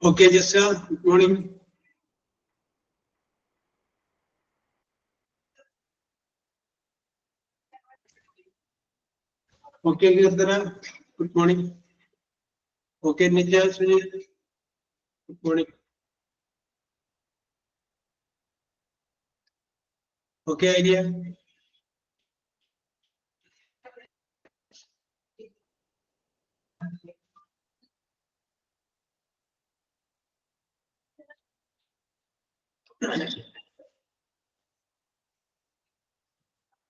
Okay, Jessica, good morning. Okay, Kirtana, good morning. Okay, Nitya, Sunil, good morning. Okay, idea.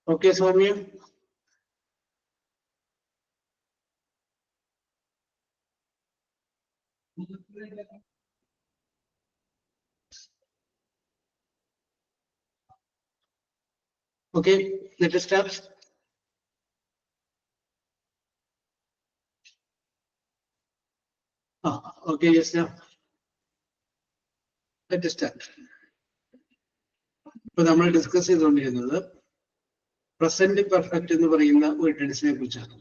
Okay, Soumya. Okay, let us start. Okay, yes, sir. Let us start. ഇപ്പോൾ നമ്മൾ discuss ചെയ്തുകൊണ്ടിരുന്നത് present perfect എന്ന് പറയുന്ന ഒരു ടെൻസിനെ കുറിച്ചാണ്.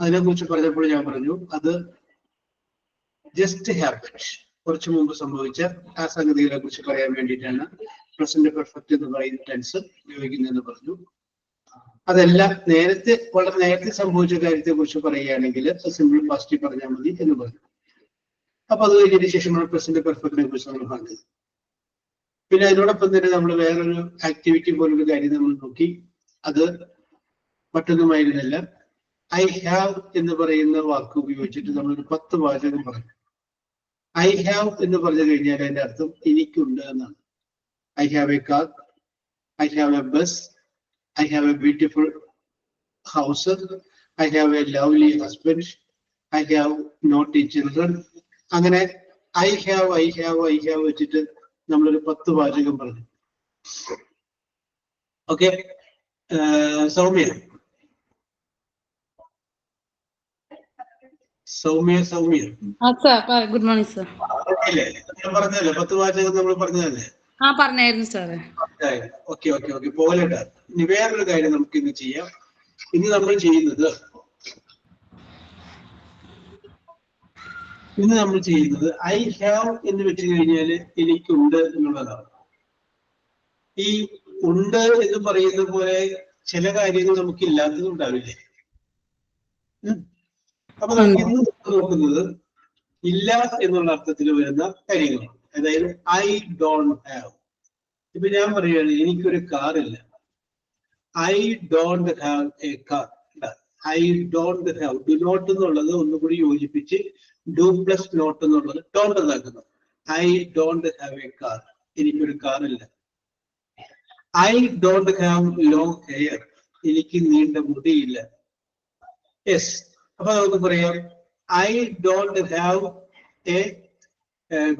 അതിനെക്കുറിച്ച് പറഞ്ഞപ്പോൾ ഞാൻ പറഞ്ഞു അത് ജസ്റ്റ് ഹാപ്പൻഡ്, കുറച്ചു മുമ്പ് സംഭവിച്ച ആ സംഗതികളെ കുറിച്ച് പറയാൻ വേണ്ടിയിട്ടാണ് പ്രസന്റ് പെർഫെക്റ്റ് എന്ന് പറയുന്ന ടെൻസ് ഉപയോഗിക്കുന്നതെന്ന് പറഞ്ഞു. അതല്ല വളരെ നേരത്തെ സംഭവിച്ച കാര്യത്തെ കുറിച്ച് പറയുകയാണെങ്കിൽ സിമ്പിൾ പാസ്റ്റിൽ പറഞ്ഞാൽ മതി എന്ന് പറഞ്ഞു. അപ്പൊ അത് കഴിഞ്ഞതിന് ശേഷമാണ് പ്രസന്റ് പെർഫെക്റ്റിനെ കുറിച്ച് നമ്മൾ പറഞ്ഞത്. പിന്നെ അതിനോടൊപ്പം തന്നെ നമ്മൾ വേറൊരു ആക്ടിവിറ്റി പോലൊരു കാര്യം നമ്മൾ നോക്കി. അത് മറ്റൊന്നുമായിരുന്നില്ല, ഐ ഹാവ് എന്ന് പറയുന്ന വാക്ക് ഉപയോഗിച്ചിട്ട് നമ്മളൊരു 10 വാചകം പറഞ്ഞു. ഐ ഹാവ് എന്ന് പറഞ്ഞു കഴിഞ്ഞാൽ അതിന്റെ അർത്ഥം എനിക്കുണ്ട് എന്നാണ്. I have a car, I have a bus, I have a beautiful house, I have a lovely husband, I have naughty children. അങ്ങനെ I have I have I have വെച്ചിട്ട് നമ്മളൊരു 10 വാചകം പറഞ്ഞു. Okay, Soumya Soumya Soumya good morning sir. പറഞ്ഞല്ലേ 10 വാചകം നമ്മൾ പറഞ്ഞതല്ലേ? പറഞ്ഞായിരുന്നു സാറേ. ഓക്കെ ഓക്കെ ഓക്കെ, പോകലട്ടാ. ഇനി വേറൊരു കാര്യം നമുക്ക് ഇന്ന് ചെയ്യാം. ഇന്ന് നമ്മൾ ചെയ്യുന്നത് ഐ ഹാവ് എന്ന് വെച്ച് കഴിഞ്ഞാൽ എനിക്കുണ്ട് എന്നുള്ളതാണ്. ഈ ഉണ്ട് എന്ന് പറയുന്ന പോലെ ചില കാര്യങ്ങൾ നമുക്ക് ഇല്ലാത്തതുണ്ടാവില്ലേ? അപ്പൊ നമുക്ക് ഇന്ന് നോക്കുന്നത് ഇല്ല എന്നുള്ള അർത്ഥത്തിൽ വരുന്ന കാര്യങ്ങളാണ്. അതായത് ഐ ഡോണ്ട് ഹാവ്. ഇപ്പൊ ഞാൻ പറയുകയാണ് എനിക്കൊരു കാർ ഇല്ല. I don't have a car. I don't have. Do not എന്നുള്ളത് ഒന്നുകൂടി യോജിപ്പിച്ച് ഡു പ്ലസ് നോട്ട് എന്നുള്ളത് ഡോണ്ട് എന്നാക്കുന്നു. I don't have a car. എനിക്കൊരു കാർ ഇല്ല. I don't have long hair. എനിക്ക് നീണ്ട മുടിയില്ല. യെസ്. അപ്പൊ നമുക്ക് പറയാം I don't have a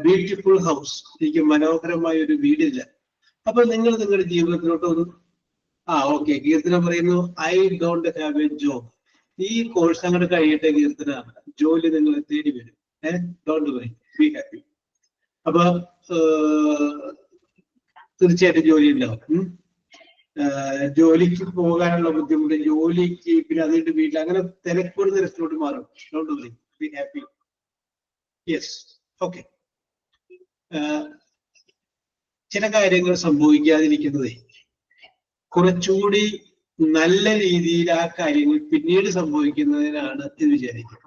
beautiful house. എനിക്ക് മനോഹരമായ ഒരു വീടില്ല. അപ്പൊ നിങ്ങൾ നിങ്ങളുടെ ജീവിതത്തിലോട്ട് ഒന്ന് ഓക്കെ, കീർത്തന പറയുന്നു I don't have A job. ഈ കോഴ്സ് അങ്ങോട്ട് കഴിയട്ടെ കീർത്തന, ജോലി നിങ്ങളെ തേടി വരും. Don't worry, be happy. അപ്പൊ തീർച്ചയായിട്ടും ജോലി ഉണ്ടാവും. ജോലിക്ക് പോകാനുള്ള ബുദ്ധിമുട്ട്, ജോലിക്ക് പിന്നെ അതിന്റെ വീട്ടിൽ അങ്ങനെ തിരക്കൊരു നിരത്തിലോട്ട് മാറും. Don't worry, be happy. Yes, okay. ചില കാര്യങ്ങൾ സംഭവിക്കാതിരിക്കുന്നതേ കുറച്ചുകൂടി നല്ല രീതിയിൽ ആ കാര്യങ്ങൾ പിന്നീട് സംഭവിക്കുന്നതിനാണ് എന്ന് വിചാരിക്കുക.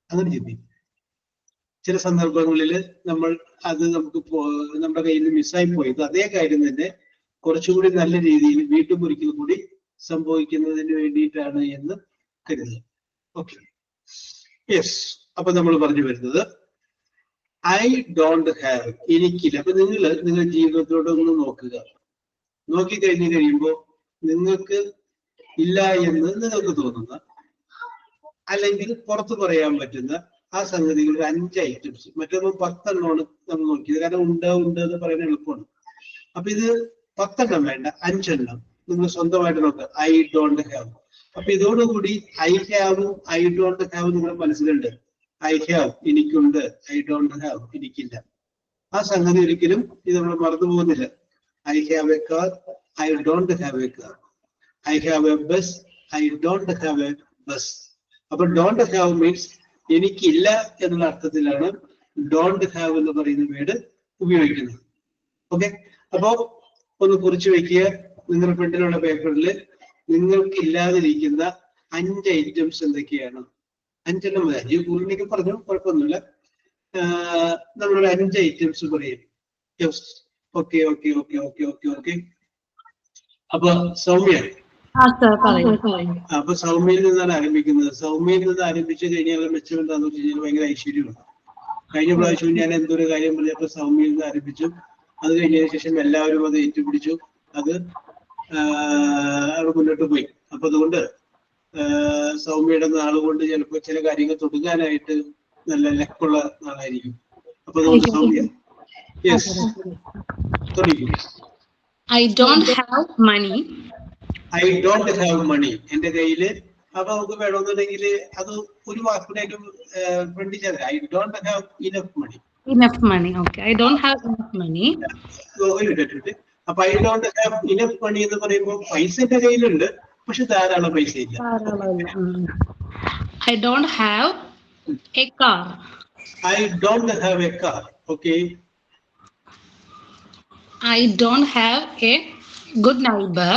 അങ്ങനെ ചിന്തിക്കും. ചില സന്ദർഭങ്ങളിൽ നമുക്ക് നമ്മുടെ കയ്യിൽ നിന്ന് മിസ്സായി പോയത് അതേ കാര്യം തന്നെ കുറച്ചുകൂടി നല്ല രീതിയിൽ വീണ്ടും ഒരിക്കൽ കൂടി സംഭവിക്കുന്നതിന് വേണ്ടിയിട്ടാണ് എന്ന് കരുതുക. Okay, yes. അപ്പൊ നമ്മൾ പറഞ്ഞു വരുന്നത് ഐ ഡോണ്ട് ഹാവ്, എനിക്കില്ല. അപ്പൊ നിങ്ങളുടെ ജീവിതത്തിലോട്ട് ഒന്ന് നോക്കുക. നോക്കിക്കഴിഞ്ഞു കഴിയുമ്പോൾ നിങ്ങൾക്ക് ഇല്ല എന്ന് നിങ്ങൾക്ക് തോന്നുന്ന അല്ലെങ്കിൽ പുറത്ത് പറയാൻ പറ്റുന്ന ആ സംഗതികൾ 5 ഐറ്റംസ്, മറ്റൊന്ന് 10 എണ്ണമാണ് നമ്മൾ നോക്കിയത്. കാരണം ഉണ്ട് എന്ന് പറയുന്നത് എളുപ്പമാണ്. അപ്പൊ ഇത് 10 എണ്ണം വേണ്ട, 5 എണ്ണം നിങ്ങൾ സ്വന്തമായിട്ട് നോക്കുക. I don't have. അപ്പൊ ഇതോടുകൂടി ഐ ഹാവും ഐ ഡോണ്ട് ഹാവ് നിങ്ങളുടെ മനസ്സിലുണ്ട്. ഐ ഹാവ് എനിക്കുണ്ട്, ഐ ഡോണ്ട് ഹാവ് എനിക്കില്ല. ആ സംഗതി ഒരിക്കലും ഇത് നമ്മൾ മറന്നു പോകുന്നില്ല. I have a car, I don't have a car. I have a bus, I don't have a bus. അപ്പൊ ഡോണ്ട് ഹാവ് മീൻസ് എനിക്കില്ല എന്നുള്ള അർത്ഥത്തിലാണ് ഡോണ്ട് ഹാവ് എന്ന് പറയുന്ന വേർഡ് ഉപയോഗിക്കുന്നത്. ഓക്കെ, അപ്പോ ഒന്ന് കുറിച്ച് വെക്കുക. നിങ്ങളുടെ ഫ്രണ്ടിലുള്ള പേപ്പറിൽ നിങ്ങൾക്ക് ഇല്ലാതിരിക്കുന്ന 5 ഐറ്റംസ് എന്തൊക്കെയാണ്? 5 എണ്ണം മതി. 5 കൂടുതലേക്ക് പറഞ്ഞു, കുഴപ്പമൊന്നുമില്ല. നമ്മളൊരു 5 ഐറ്റംസ് പറയും. Okay okay okay okay okay okay. അപ്പൊ സൗമ്യ, അപ്പൊ സൗമ്യയിൽ നിന്നാണ് ആരംഭിക്കുന്നത്. സൗമ്യയിൽ നിന്ന് ആരംഭിച്ചു കഴിഞ്ഞാൽ മെച്ചം എന്താന്ന് വെച്ച് കഴിഞ്ഞാൽ ഭയങ്കര ഐശ്വര്യമാണ്. കഴിഞ്ഞ പ്രാവശ്യവും ഞാൻ എന്തൊരു കാര്യം പറഞ്ഞപ്പോ സൗമ്യയിൽ നിന്ന് ആരംഭിച്ചു. അത് കഴിഞ്ഞതിന് ശേഷം എല്ലാവരും അത് ഏറ്റുപിടിച്ചു. അത് അവിടെ മുന്നോട്ട് പോയി. അപ്പൊ അതുകൊണ്ട് സൗമ്യയുടെ നാളുകൊണ്ട് ചിലപ്പോൾ ചില കാര്യങ്ങൾ തുടങ്ങാനായിട്ട് നല്ല ലക്കുള്ള നാളായിരിക്കും. അപ്പൊ അതുകൊണ്ട് സൗമ്യ, യെസ്, തുടങ്ങി. I don't have money. I don't have money. എന്റെ കയ്യില്. അപ്പൊ നമുക്ക് വേണമെന്നുണ്ടെങ്കിൽ അത് ഒരു വാക്കിനായിട്ടും ഫ്രണ്ടിച്ചാൽ I don't have enough money. Enough money. Okay. I don't have enough money. അപ്പൊ I don't have enough money എന്ന് പറയുമ്പോൾ പൈസ എന്റെ കയ്യിലുണ്ട്, പക്ഷെ ധാരാളം പൈസ ഇല്ല. I don't have a car. I don't have a car. Okay. I don't have a good neighbor.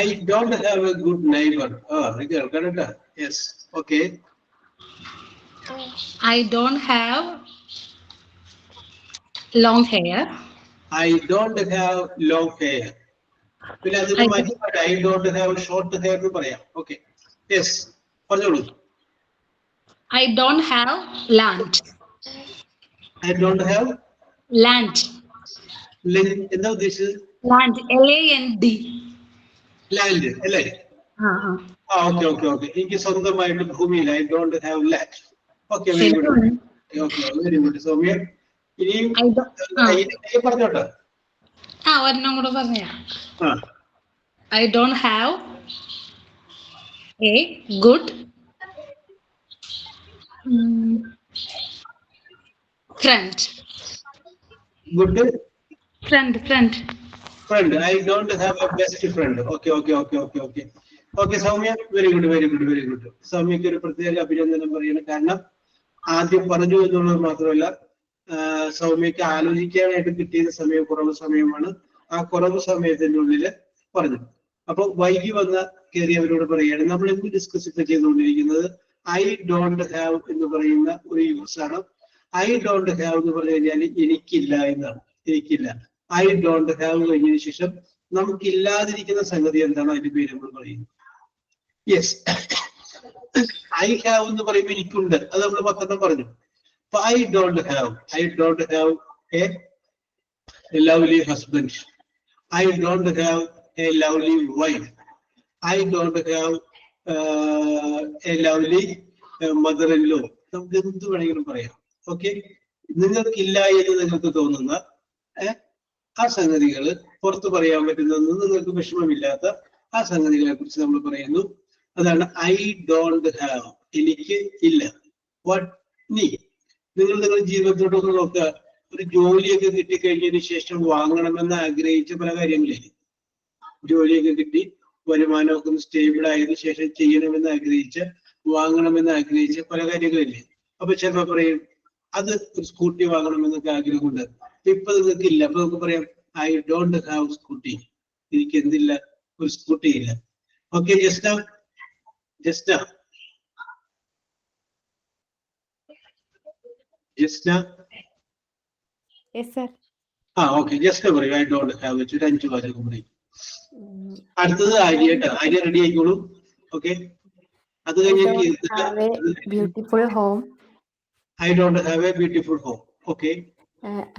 I don't have a good neighbor. Correct. Yes. Okay. I don't have long hair. I don't have long hair. പിന്നെ അതിന് മാറ്റി I don't have short hair എന്ന് പറയാം. Okay. Yes. പറഞ്ഞോളൂ. I don't have land. I don't have Land. എന്താ ഉദ്ദേശിച്ചത്? Land. LAND. Land അല്ലേ? Okay okay okay. എനിക്ക് സ്വന്തമായിട്ട് ഭൂമിയില്ല. I don't have land. Okay, very good. Okay, very good Soumya. ഇനിയും പറഞ്ഞോട്ടെ. ഒരെണ്ണം കൂടെ പറഞ്ഞ. I don't have a good friend. Good Friend. friend. I don't have a best friend. Okay. Okay, Soumya, very good. സൗമ്യക്ക് ഒരു പ്രത്യേക അഭിനന്ദനം പറയണം. കാരണം ആദ്യം പറഞ്ഞു എന്നുള്ളത് മാത്രമല്ല, സൗമ്യക്ക് ആലോചിക്കാനായിട്ട് കിട്ടിയ സമയം കുറവ് സമയമാണ്. ആ കുറവ് സമയത്തിന്റെ ഉള്ളില് പറഞ്ഞു. അപ്പൊ വൈകി വന്ന കയറിയവരോട് പറയുകയാണ്, നമ്മൾ എന്ത് ഡിസ്കസ് ഇപ്പൊ ചെയ്തുകൊണ്ടിരിക്കുന്നത് ഐ ഡോണ്ട് ഹാവ് എന്ന് പറയുന്ന ഒരു യൂസ് ആണ്. ഐ ഡോണ്ട് ഹാവ് എന്ന് പറഞ്ഞു കഴിഞ്ഞാൽ എനിക്കില്ല എന്നാണ്. എനിക്കില്ല. ഐ ഡോണ്ട് ഹാവ് കഴിഞ്ഞതിന് ശേഷം നമുക്കില്ലാതിരിക്കുന്ന സംഗതി എന്താണ് അതിന്റെ പേര് നമ്മൾ പറയുന്നത്. യെസ്, ഐ ഹാവ് എന്ന് പറയുമ്പോൾ എനിക്കുണ്ട്. അത് നമ്മൾ 10 എണ്ണം പറഞ്ഞു. അപ്പൊ I don't have a lovely husband. I don't have a lovely wife. I don't have a lovely mother in law. നമുക്ക് എന്ത് വേണമെങ്കിലും പറയാം. ഓക്കെ, നിങ്ങൾക്കില്ല എന്ന് നിങ്ങൾക്ക് തോന്നുന്ന ആ സംഗതികൾ പുറത്ത് പറയാൻ പറ്റുന്ന, നിങ്ങൾക്ക് വിഷമമില്ലാത്ത ആ സംഗതികളെ കുറിച്ച് നമ്മൾ പറയുന്നു. അതാണ് ഐ ഡോണ്ട് ഹാവ്. എനിക്ക് ഇല്ല. വാട്ട് നീ. നിങ്ങളുടെ ജീവിതത്തോടൊന്ന് നോക്കുക. ഒരു ജോലിയൊക്കെ കിട്ടിക്കഴിഞ്ഞതിന് ശേഷം വാങ്ങണമെന്ന് ആഗ്രഹിച്ച പല കാര്യങ്ങളില്ലേ? ജോലിയൊക്കെ കിട്ടി വരുമാനമൊക്കെ ഒന്ന് സ്റ്റേബിൾ ആയതിനു ശേഷം ചെയ്യണമെന്ന് ആഗ്രഹിച്ച് വാങ്ങണമെന്ന് ആഗ്രഹിച്ച പല കാര്യങ്ങളില്ലേ? അപ്പൊ ചിലപ്പോ പറയും അത് ഒരു സ്കൂട്ടി വാങ്ങണമെന്നൊക്കെ ആഗ്രഹമുണ്ട്. ഇപ്പൊ നിങ്ങൾക്ക് ഇല്ല. അപ്പൊ നമുക്ക് പറയാം ഐ ഡോണ്ട് ഹാവ് സ്കൂട്ടി. എനിക്ക് എന്തില്ല? ഒരു സ്കൂട്ടി ഇല്ല. ഓക്കെ, ജസ്റ്റ് ഓക്കെ, ജസ്റ്റ് പറയൂ ഐ ഡോണ്ട് ഹാവ് വെച്ച് ഒരു 5 വാചകം പറയും. അടുത്തത് ആര്യ. ആര്യ റെഡി ആയിക്കോളൂ. ഓക്കെ, അത് കഴിഞ്ഞ് beautiful home. I don't have a beautiful home. Okay.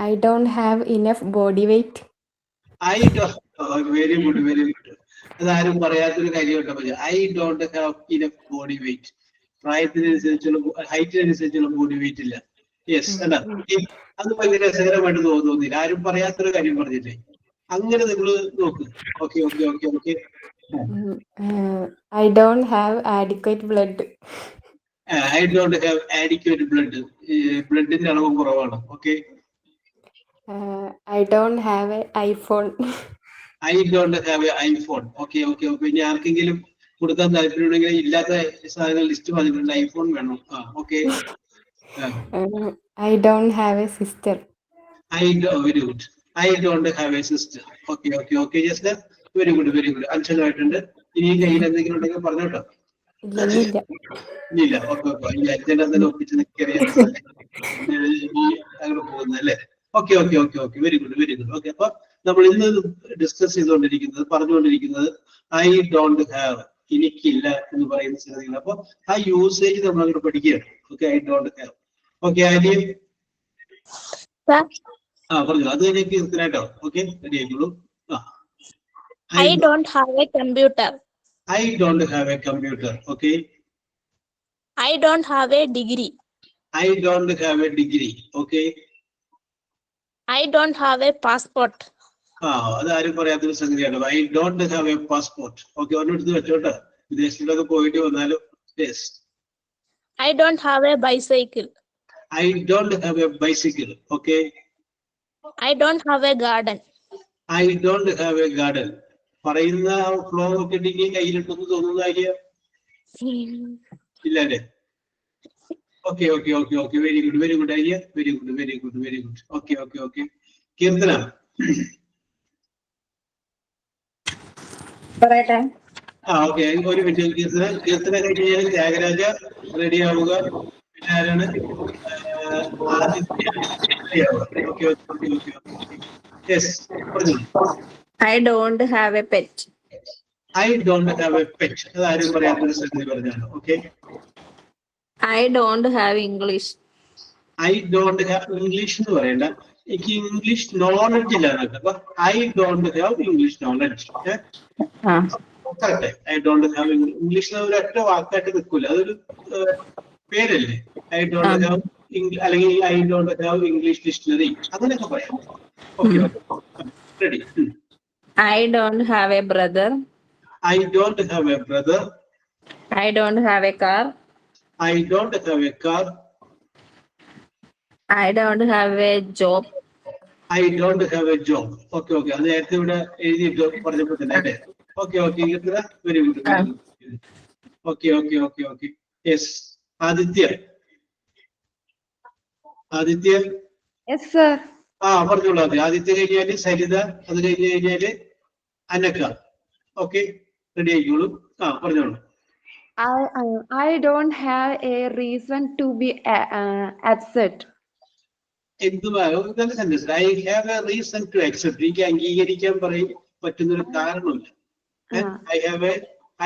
I don't have enough body weight. I very good very good. അതാരും പറയാത്തൊരു കാര്യമായിട്ട് പറഞ്ഞു. I don't have enough body weight. പ്രായത്തിനനുസരിച്ചുള്ള ഹൈറ്റിനനുസരിച്ചുള്ള ബോഡി വെയിറ്റ് ഇല്ല. യെസ് അല്ല, അത് ഭയങ്കര രസകരമായിട്ട് തോന്നിയില്ല. ആരും പറയാത്തൊരു കാര്യം പറഞ്ഞില്ലേ. അങ്ങനെ നിങ്ങൾ നോക്ക്. Okay okay okay okay. I don't have adequate blood. I don't have adequate blood. ബ്ലഡിന്റെ അളവ് കുറവാണ്. Okay. I don't have an iPhone. I don't have a iPhone. Okay okay okay. ഇനി ആർക്കെങ്കിലും കൊടുക്കാൻ താല്പര്യമുണ്ടെങ്കിൽ ഇല്ലാത്ത സാധനങ്ങൾ ലിസ്റ്റ് പറഞ്ഞിട്ടുണ്ട്. ഐഫോൺ വേണം. ആ okay. I don't have a sister. Very good. I don't have a sister. Okay okay okay. Just very good very good. അഞ്ചനായിട്ടുണ്ട്. ഇനി കയ്യിൽ എന്തെങ്കിലും ഉണ്ടെങ്കിൽ പറഞ്ഞോട്ടോ. ഇല്ല. Okay okay. ഈ അച്ഛൻ്റെ തന്നെ ഒപ്പിച്ച് നിൽക്കറിയാം അങ്ങനെ പോകുന്നല്ലേ. Okay okay okay okay. Very good very good. Okay. അപ്പൊ നമ്മൾ ഇന്ന് ഡിസ്കസ് ചെയ്തുകൊണ്ടിരിക്കുന്നത് പറഞ്ഞുകൊണ്ടിരിക്കുന്നത് ഐ ഡോണ്ട് ഹാവ്, എനിക്കില്ല എന്ന് പറയുന്ന സംഗതികൾ. അപ്പൊ ആ യൂസേജ് നമ്മൾ അങ്ങോട്ട് പഠിക്കുകയാണ്. Okay. I don't have. Okay. ആദ്യം പറഞ്ഞു. അത് കഴിഞ്ഞ് കീർത്തനായിട്ടോ. ഓക്കെ. റെഡി ആയിക്കോളൂ. I don't have a computer. I don't have a computer. Okay. I don't have a degree. I don't have a degree. Okay. I don't have a passport. അതാരും പറയാത്തൊരു സംഗതിയാണ്. I don't have a passport. Okay. ഒരെടുത്ത് വെച്ചോട്ടെ. വിദേശത്തിലൊക്കെ പോയിട്ട് വന്നാലും. Yes. I don't have a bicycle. I don't have a bicycle. Okay. I don't have a garden. I don't have A garden. പറയുന്ന flow ഒക്കെ ഉണ്ടെങ്കിൽ കയ്യിലിട്ടെന്ന് തോന്നുന്ന കാര്യം ഇല്ല അല്ലേ. Okay okay okay okay. Very good very good idea. Very good very good very good. Okay okay okay. Keerthana പറയട്ടെ. Okay. ഒരു minute. Keerthana കഴിഞ്ഞാൽ ത്യാഗരാജ റെഡി ആവുക. പിന്നെ ആരാണ്? Okay okay okay. യെസ് പറഞ്ഞു. I don't have a pet. I don't have A pet. അതാരും പറയാത്തൊരു സംഗതി പറഞ്ഞാണ്. Okay. I don't have English. I don't have English എന്ന് പറയണ്ട. എനിക്ക് ഇംഗ്ലീഷ് നോളജ് ഇല്ല. അപ്പൊ I don't have English knowledge. Correct. I don't have English ഒരു ഒറ്റ വാക്കായിട്ട് നിൽക്കൂല. അതൊരു പേരല്ലേ. ഐ ഡോണ്ട് ഹാവ് അല്ലെങ്കിൽ I don't have English dictionary അങ്ങനെയൊക്കെ പറയാം. Okay. Ready. I don't have a brother. I don't have A brother. I don't have a car. I don't have a car. I don't have a job. I don't have A job. Okay okay. അത് നേരത്തെ ഇവിടെ എഴുതിയിട്ട് പറഞ്ഞപ്പോൾ തന്നെ അല്ലേ. Okay okay. Very good very good. Okay okay okay okay. Yes. Aditya. Aditya. Yes, sir. പറഞ്ഞോളൂ. അതെ. ആദിത്യ കഴിഞ്ഞാല് സരിത. അത് കഴിഞ്ഞ് കഴിഞ്ഞാല് അനക്ക. ഓക്കെ. റെഡി ആയിക്കോളൂ. പറഞ്ഞോളൂ. I don't have a reason to be upset. നല്ല sentence. I have a reason to accept. എനിക്ക് അംഗീകരിക്കാൻ പറ്റുന്നൊരു കാരണമില്ല.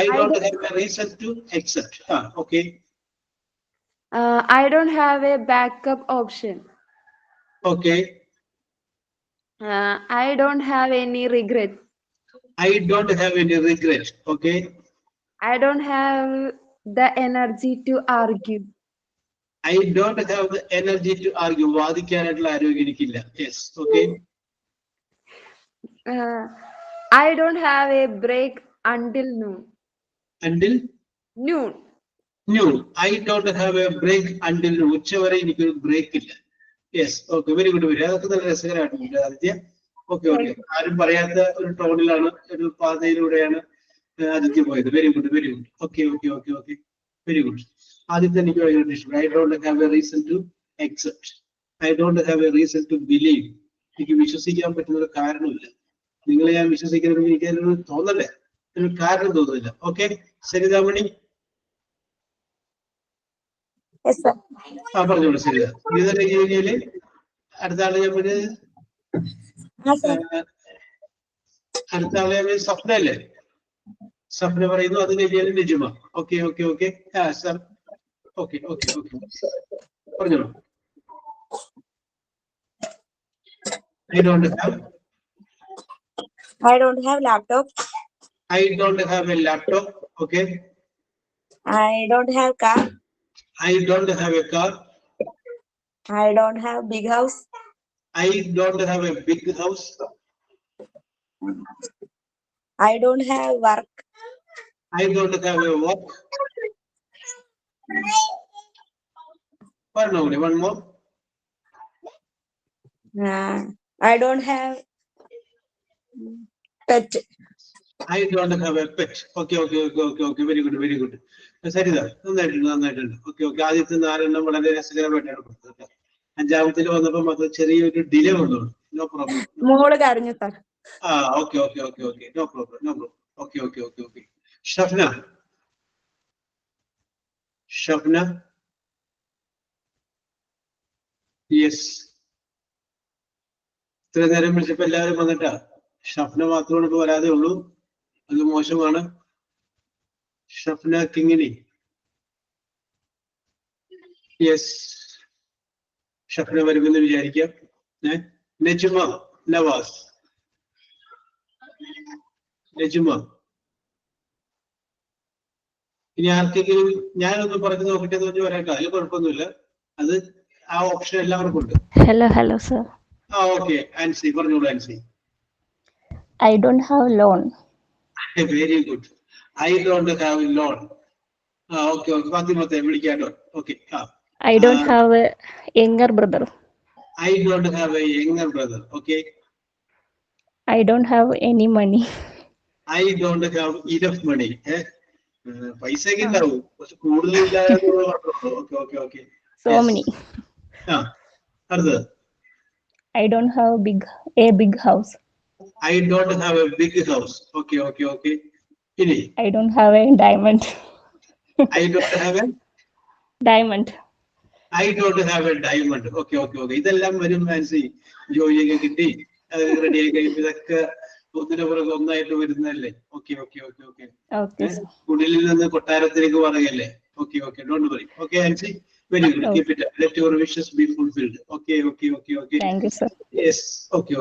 I don't have a reason to accept. Okay. I don't have a backup option. Okay. I don't have any regrets. I don't have any regret. Okay. I don't have the energy to argue. I don't have the energy to argue. വാദിക്കാനായിട്ടുള്ള ആരോഗ്യം എനിക്കില്ല. Yes. Okay. I don't have a break until noon. Until Noon. noon. I don't have a break until noon. ഉച്ചവരെ എനിക്കൊരു break ഇല്ല. Yes. Okay. Very good. Very. അതൊക്കെ നല്ല രസകരമായിട്ടുണ്ട് Aditya. Okay okay. ആരും പറയാത്ത ഒരു ടോണിലാണ്, ഒരു പാതയിലൂടെയാണ് ആദിത്യ പോയത്. Very good very good. Okay okay okay okay. Very good. Aditya എനിക്ക് ഭയങ്കര ഇഷ്ടപ്പെട്ടു. I don't have a reason to accept. I don't have a reason to believe. എനിക്ക് വിശ്വസിക്കാൻ പറ്റുന്ന ഒരു കാരണമില്ല. നിങ്ങളെ ഞാൻ വിശ്വസിക്കുന്നത് എനിക്ക് അതിനൊരു തോന്നല്ലേ, ഒരു കാരണം തോന്നുന്നില്ല. ഓക്കെ. സരിതാമണി. പറഞ്ഞോളൂ സരിത. ഇത് കഴിഞ്ഞ് കഴിഞ്ഞാല് അടുത്ത ആള് ഞാൻ പറഞ്ഞത് അടുത്ത ആളെ ഞാൻ സ്വപ്ന അല്ലേ. സ്വപ്ന പറയുന്നു. അത് കഴിഞ്ഞാൽ Nijuma. Okay okay okay. Sir. Okay okay okay. പറഞ്ഞോളൂ. I don't have I don't have laptop. I don't have a laptop. Okay. I don't have car. I don't have a car. I don't have big house. I don't have a big house. I don't have work. I don't have a work. One more. I don't have pet. I don't have a pet. Okay. Very good. ശരിതാ, നന്നായിട്ടുണ്ട്. Okay. ആദ്യത്തെ 4 വളരെ രസകരമായിട്ടാണ് കൊടുത്തത്. അഞ്ചാമത്തിൽ വന്നപ്പോൾ അത് ചെറിയൊരു delay വന്നോളൂ. No problem. മോള് കരഞ്ഞു sir. Okay. No problem. Okay. Shafna. Yes. ഇത്ര നേരം വിളിച്ചപ്പോ എല്ലാവരും വന്നിട്ടാ. ഷഫ്ന മാത്രമാണ് ഇപ്പൊ വരാതെ ഉള്ളൂ. അത് മോശമാണ്. ഷഫ്ന കിങ്ങിണി. യെസ്, ഷഫ്ന വരുമെന്ന് വിചാരിക്കാം. നെജുമ നവാസ്. ഇനി ആർക്കെങ്കിലും ഞാനൊന്ന് പറഞ്ഞു നോക്കട്ടെ എന്ന് പറഞ്ഞ് വരാട്ടോ. അതിൽ കുഴപ്പമൊന്നുമില്ല. അത് ആ ഓപ്ഷൻ എല്ലാവർക്കും ഉണ്ട്. Hello, sir. ഓക്കെ. ആൻസി പറഞ്ഞോളൂ. Ancy. I don't have loan. Very good. I don't have loan. Okay. ഫാത്തിമത്തെ വിളിക്കാട്ടോ. Okay. I don't have a younger brother. I don't have a younger brother. Okay. I don't have any money. I don't have enough money. പൈസ ഒക്കെ ഉണ്ടാവും, പക്ഷെ കൂടുതലില്ല. Okay. So many. അടുത്തത്. I don't have a big house. I don't have a big house. Okay. ഇനി. I don't have a diamond. I don't have a diamond. I don't have a diamond. Okay. ഇതെല്ലാം വരും. Fancy ജോലിയൊക്കെ കിട്ടി ready ആയി കഴിയുമ്പോൾ ഇതൊക്കെ ഒന്നിനു പുറകെ ഒന്നായിട്ട് വരുന്നതല്ലേ. ഓക്കെ. കുടിലിൽ നിന്ന് കൊട്ടാരത്തിലേക്ക് പറയുകയല്ലേ. Okay. Don't worry. Okay Ancy. Very good. Keep it up. Let your wishes be fulfilled. Okay. Thank you, sir. Yes. Okay.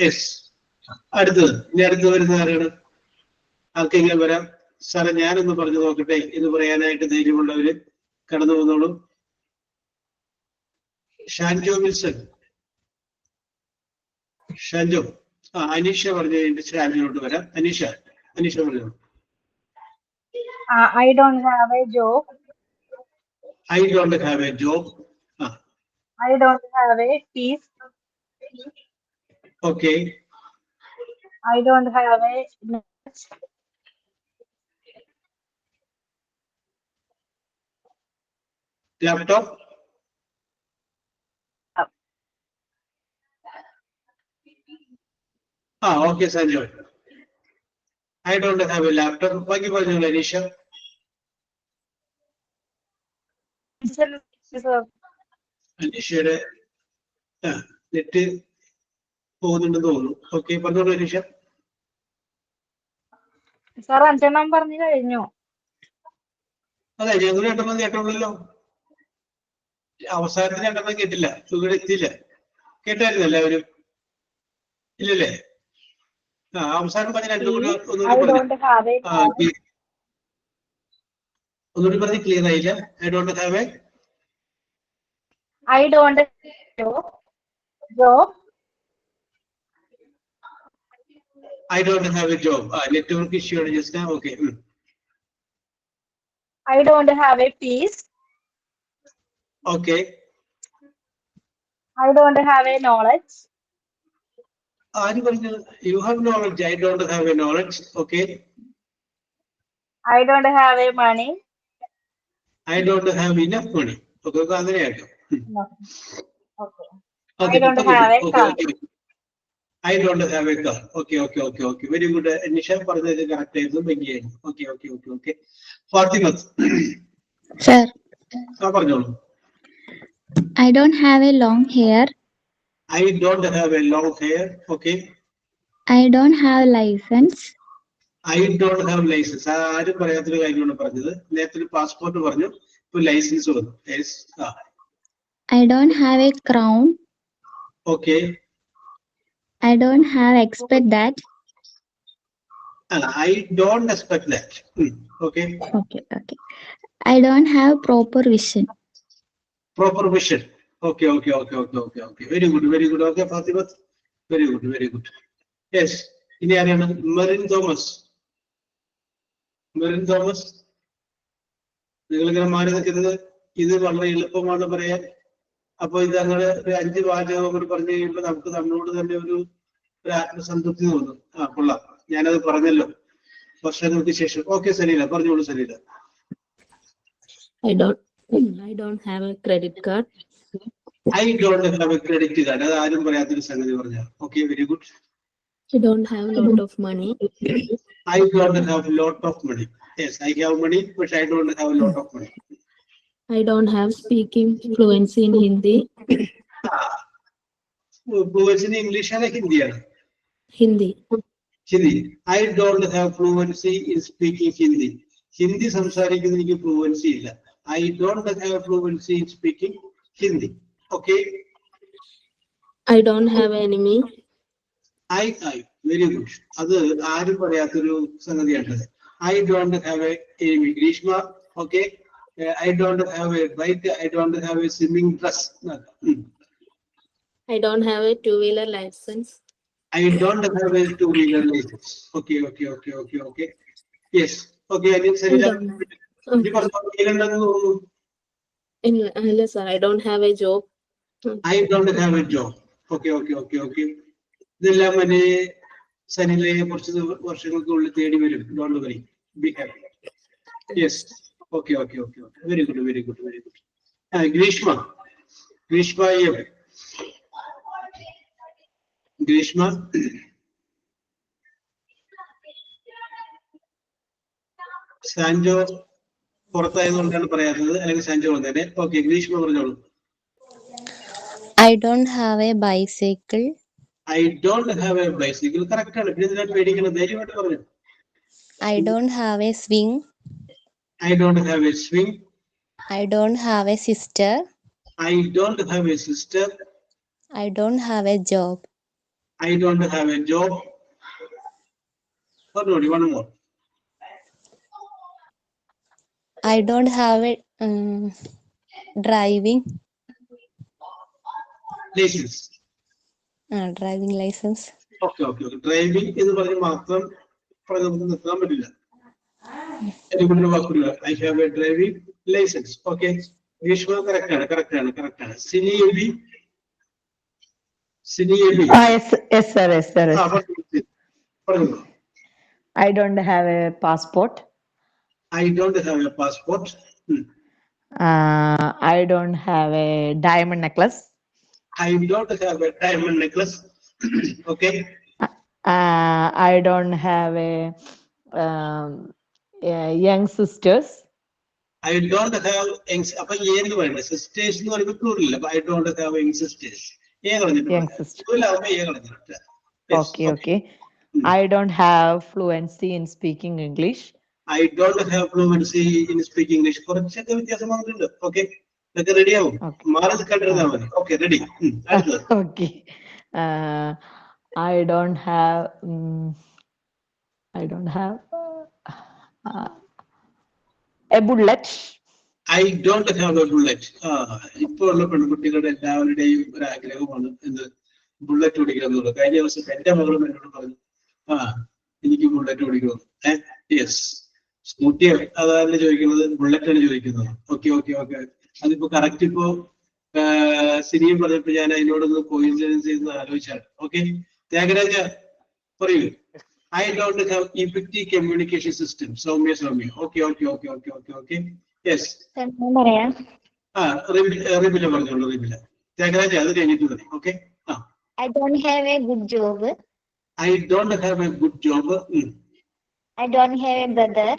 Yes. അടുത്തത് വരുന്ന ആരാണ്? ആർക്കെങ്കിലും വരാം. സാറേ ഞാനൊന്ന് പറഞ്ഞു നോക്കട്ടെ എന്ന് പറയാനായിട്ട് ധൈര്യമുള്ളവര് കടന്നു വന്നോളൂ. ഷാൻജോ വിൽസൺ. അനീഷ പറഞ്ഞു കഴിഞ്ഞിട്ട് ഷാൻജോട്ട് വരാം. അനീഷ പറഞ്ഞു. I don't have a job. I don't have a job. I don't have a peace. Okay. I don't have a laptop. Okay, Sanjay. I don't have a laptop. ബാക്കി പറഞ്ഞോളൂ അനീഷ. അനീഷയുടെ നെറ്റ് പോകുന്നുണ്ടെന്ന് തോന്നുന്നു. ഓക്കെ, പറഞ്ഞോളൂ Aneesha. Sir 5 പറഞ്ഞു കഴിഞ്ഞു. അതെ, ഞങ്ങൾ 8 കേട്ടോളല്ലോ. അവസാനത്തിന് 8 കേട്ടില്ല. ഇവിടെ എത്തിയില്ല. കേട്ടായിരുന്നു എല്ലാവരും? ഇല്ലല്ലേ? അവസാനം പറഞ്ഞ 2 കൂടി ഒന്നുകൂടി പറഞ്ഞ് ക്ലിയർ ആയില്ല. I don't have a job. Network issue just now. Okay. I don't have a peace. Okay. I don't have a knowledge. You have knowledge. I don't have a knowledge. Okay. I don't have a money. I don't have enough money. Okay, അങ്ങനെയാട്ടോ. I don't have a car. I don't have a car. Okay. Very good. Nisha പറഞ്ഞത് correct ആയിരുന്നു. ഭംഗിയായിരുന്നു. Okay. Fathima. Sir. പറഞ്ഞോളൂ. I don't have a long hair. I don't have a long hair. Okay. I don't have license. I don't have license. ആരും പറയാത്തൊരു കാര്യമാണ് പറഞ്ഞത്. നേരത്തെ passport പറഞ്ഞു, ഇപ്പൊ ലൈസൻസ് വന്നു. I don't have a crown. Okay. I don't have expect that. I don't expect that. Okay. Okay. I don't have proper vision. Proper vision. Okay. Very good. Okay, Fatima. Very good. Yes. ഇനി ആരാണ്? Merin Thomas. നിങ്ങളിങ്ങനെ മാറി നിൽക്കുന്നത് ഇത് വളരെ എളുപ്പമാണ് പറയാൻ. അപ്പൊ ഇത് അങ്ങനെ ഒരു 5 വാചകം കൂടി പറഞ്ഞു കഴിയുമ്പോൾ നമുക്ക് നമ്മളോട് തന്നെ ഒരു ആത്മസംതൃപ്തി തോന്നും. കൊള്ളാം, ഞാനത് പറഞ്ഞല്ലോ വർഷങ്ങൾക്ക് ശേഷം. ഓക്കെ സലീല, പറഞ്ഞോളൂ Saleela. I don't have a credit card. I don't have a credit card. അത് ആരും പറയാത്തൊരു സംഗതി പറഞ്ഞാൽ. Okay, very good. I don't have a lot of money. I don't have a lot of money. Yes, I have money, but I don't have a lot of money. I don't have speaking fluency in Hindi. Fluency in English ആണ് ഹിന്ദിയാണ്? Hindi. I don't have fluency in speaking Hindi. Hindi സംസാരിക്കുന്ന എനിക്ക് fluency ഇല്ല. I don't have fluency in speaking Hindi. Okay. I don't have enemy. I very good. അത് ആരും പറയാത്തൊരു സംഗതിയാണ്. I don't have a enemy. Grishma, okay. I don't have a bike. I don't have a swimming dress. I don't have a two-wheeler license. I don't have a two-wheeler license. Okay. Yes. Okay, I need Yes, sir. I don't have a job. I don't have a job. Okay. ഇതെല്ലാം എന്നെ സനിലയെ കുറച്ച് വർഷങ്ങൾക്കുള്ളിൽ തേടി വരും. Don't worry. Be happy. Yes. Okay. Very good. Grishma. Sanjo പുറത്തായതുകൊണ്ടാണ് പറയാത്തത്, അല്ലെങ്കിൽ Sancho വന്നേനെ. Okay, Greeshma പറഞ്ഞോളൂ. I don't have a bicycle. I don't have a bicycle. Correct ആണ്. പിന്നെ ഇതിനായിട്ട് പേടിക്കണം, ധൈര്യമായിട്ട് പറഞ്ഞു. I don't have a swing. I don't have a swing. I don't have a sister. I don't have a sister. I don't have a job. I don't have a job. One more. I don't have a driving license. Driving license. Okay. Driving എന്ന് പറഞ്ഞ് മാത്രം നമുക്ക് നിർത്താൻ പറ്റില്ല. എനിക്കൊരു വാക്കുമില്ല. I have a driving license. Okay. Grishma correct ആണ്. Sini Ebi. Yes, sir. പറഞ്ഞോളൂ. I don't have a passport. I don't have a passport. I don't have a diamond necklace. I don't have a diamond necklace. Okay. I don't have a young sisters. I don't have അപ്പൊ ഏന്ന് പറയണ്ടേ? Sisters എന്ന് പറയുമ്പോൾ plural ഇല്ല. I don't have young sisters. Young sisters. Okay. I don't have fluency in speaking English. I don't have fluency in speaking English. കുറച്ചൊക്കെ വ്യത്യാസം വന്നിട്ടുണ്ട്. Okay, ഇതൊക്കെ ready ആവും. മാറി നിൽക്കാണ്ടിരുന്നാൽ മതി. Okay, ready. Okay. I don't have a bullet. I don't have a bullet. ഇപ്പോൾ ഉള്ള പെൺകുട്ടികളുടെ എല്ലാവരുടെയും ഒരു ആഗ്രഹമാണ് എന്ത്, ബുള്ളറ്റ് ഓടിക്കണം എന്നുള്ളത്. കഴിഞ്ഞ ദിവസം എന്റെ മകളും എന്നോട് പറഞ്ഞു, എനിക്ക് ബുള്ളറ്റ് ഓടിക്കണം. യെസ്, സ്കൂട്ടി അതല്ല ചോദിക്കുന്നത്, ബുള്ളറ്റാണ് ചോദിക്കുന്നത്. ഓക്കെ. അതിപ്പോ കറക്റ്റ് ഇപ്പോ സിനിയും പറഞ്ഞപ്പോ ഞാൻ അതിനോടൊന്ന് കോയിൻസിഡൻസ് ചെയ്ത് ആലോചിച്ചാണ്. ഓക്കെ, ത്യാഗരാജ പറയൂ. I don't have effective communication system. Soumya. Okay. Yes. റിബില പറഞ്ഞോളൂ. റിബില. ത്യാഗരാജ അത് കഴിഞ്ഞിട്ട് മതി. Okay. I don't have a good job. I don't have a good job. I don't have a brother.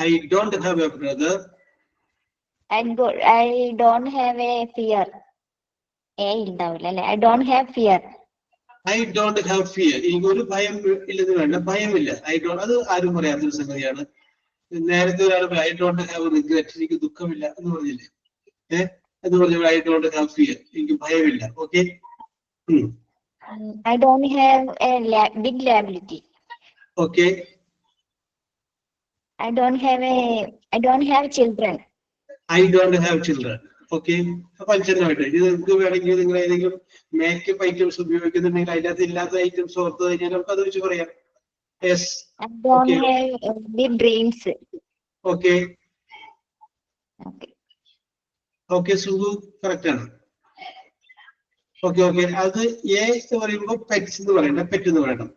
I don't have a brother. I don't have a fear. I don't have fear. I don't have fear. എനിക്കൊരു ഭയം ഇല്ലെന്ന് വേണ്ട, ഭയമില്ല. അത് ആരും പറയാത്തൊരു സംഗതിയാണ്. നേരത്തെ ഒരാൾ I don't have regret, എനിക്ക് ദുഃഖമില്ല എന്ന് പറഞ്ഞില്ലേ? എന്ന് പറഞ്ഞ I don't have fear, എനിക്ക് ഭയമില്ല. Okay. I don't have a big liability. Okay. I don't have children. I don't have children. Okay, അപ്പൊ അഞ്ചെണ്ണമായിട്ട് ഇത് നിങ്ങൾക്ക് വേണമെങ്കിൽ നിങ്ങൾ ഏതെങ്കിലും മേക്കപ്പ് ഐറ്റംസ് ഉപയോഗിക്കുന്നുണ്ടെങ്കിൽ അതിനകത്ത് ഇല്ലാത്ത ഐറ്റംസ് ഓർത്ത് കഴിഞ്ഞാൽ നമുക്ക് അത് വെച്ച് പറയാം. Yes. I don't Okay. have any dreams. Okay Okay. Okay, Sukhu correct ആണ്. ഓക്കെ ഓക്കെ, അത് എ എന്ന് പറയുമ്പോൾ പെറ്റ്സ് എന്ന് പറയണ്ട, പെറ്റ് എന്ന് പറയണം.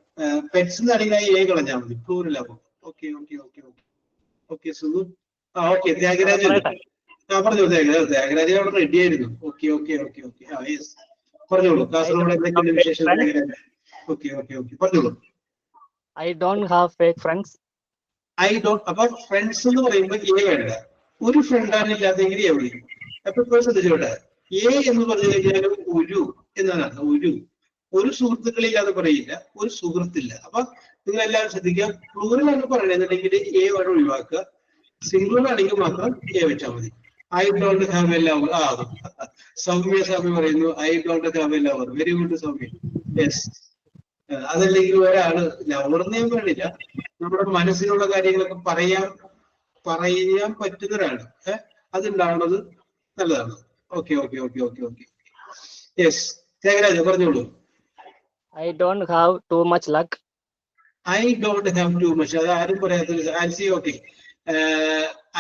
പെറ്റ്സ് എന്നാണെങ്കിൽ എ കളഞ്ഞാൽ മതി, പ്ലൂറൽ ആകും. Okay okay okay okay okay Sukhu. ആ ഓക്കെ, ത്യാഗരാജൻ. ആ പറഞ്ഞോളൂ ത്യാഗരാജൻ അവിടെ റെഡി ആയിരുന്നു. ഓക്കെ ഓക്കെ ഓക്കെ ഓക്കെ, ആ യെസ് പറഞ്ഞോളൂ. കാസർഗോഡ് എന്തൊക്കെയാണ് വിശേഷം ത്യാഗരാജൻ? ഓക്കെ ഓക്കെ ഓക്കെ പറഞ്ഞോളൂ. I don't have fake friends. അപ്പൊ ഫ്രണ്ട്സ് എന്ന് പറയുമ്പോൾ എ വേണ്ട, ഒരു ഫ്രണ്ടാണ് ഇല്ലാതെങ്കിൽ എ വിളിക്കും. അപ്പൊ ഇപ്പോൾ ശ്രദ്ധിച്ചോട്ടെ, എ എന്ന് പറഞ്ഞു കഴിഞ്ഞാൽ ഒരു എന്നാണ് ഒരു സുഹൃത്തുക്കളില്ലാതെ പറയില്ല, ഒരു സുഹൃത്തില്ല. അപ്പൊ നിങ്ങൾ എല്ലാവരും ശ്രദ്ധിക്കുക, പ്ലൂറൽ ആണ് പറയണെന്നുണ്ടെങ്കിൽ എ വേണം ഒഴിവാക്കുക, സിംഗിൾ ആണെങ്കിൽ മാത്രം എ വെച്ചാൽ മതി. I don't have A lover. ആ സൗമ്യ സ്വാമി പറയുന്നു I don't have A lover. Very good Soumya. Yes. അതല്ലെങ്കിൽ ഒരാള് ലവർന്ന് ഞാൻ പറയണില്ല, നമ്മുടെ മനസ്സിലുള്ള കാര്യങ്ങളൊക്കെ പറയാൻ പറ്റുന്ന ഒരാള് അതുണ്ടാവുന്നത് നല്ലതാണ്. Okay okay okay okay okay yes. Thyagaraja പറഞ്ഞോളൂ. I don't have too much luck. I don't have too much. അത് ആരും പറയാത്തൊരു ആൻസി. ഓക്കെ,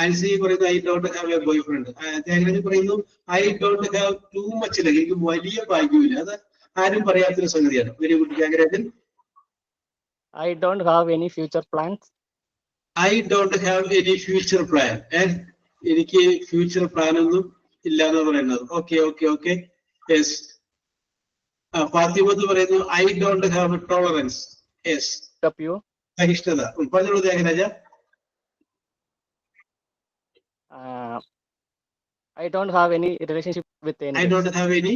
ആൻസി പറയുന്നു I don't have a boyfriend. Thyagarajan പറയുന്നു I don't have too much luck. എനിക്ക് വലിയ ഭാഗ്യമില്ല. അത് ആരും പറയാത്തൊരു സംഗതിയാണ്. Very good Thyagarajan. I don't have any future plans. I don't have any future plan. എനിക്ക് ഫ്യൂച്ചർ പ്ലാൻ ഒന്നും ഇല്ല എന്ന് പറയുന്നത്. Okay okay okay yes. Fathimath പറയുന്നു I don't have tolerance. Yes, You. സഹിഷ്ണുത. പറഞ്ഞോളൂ Thyagaraja. I don't have any relationship with any I girls. Don't have any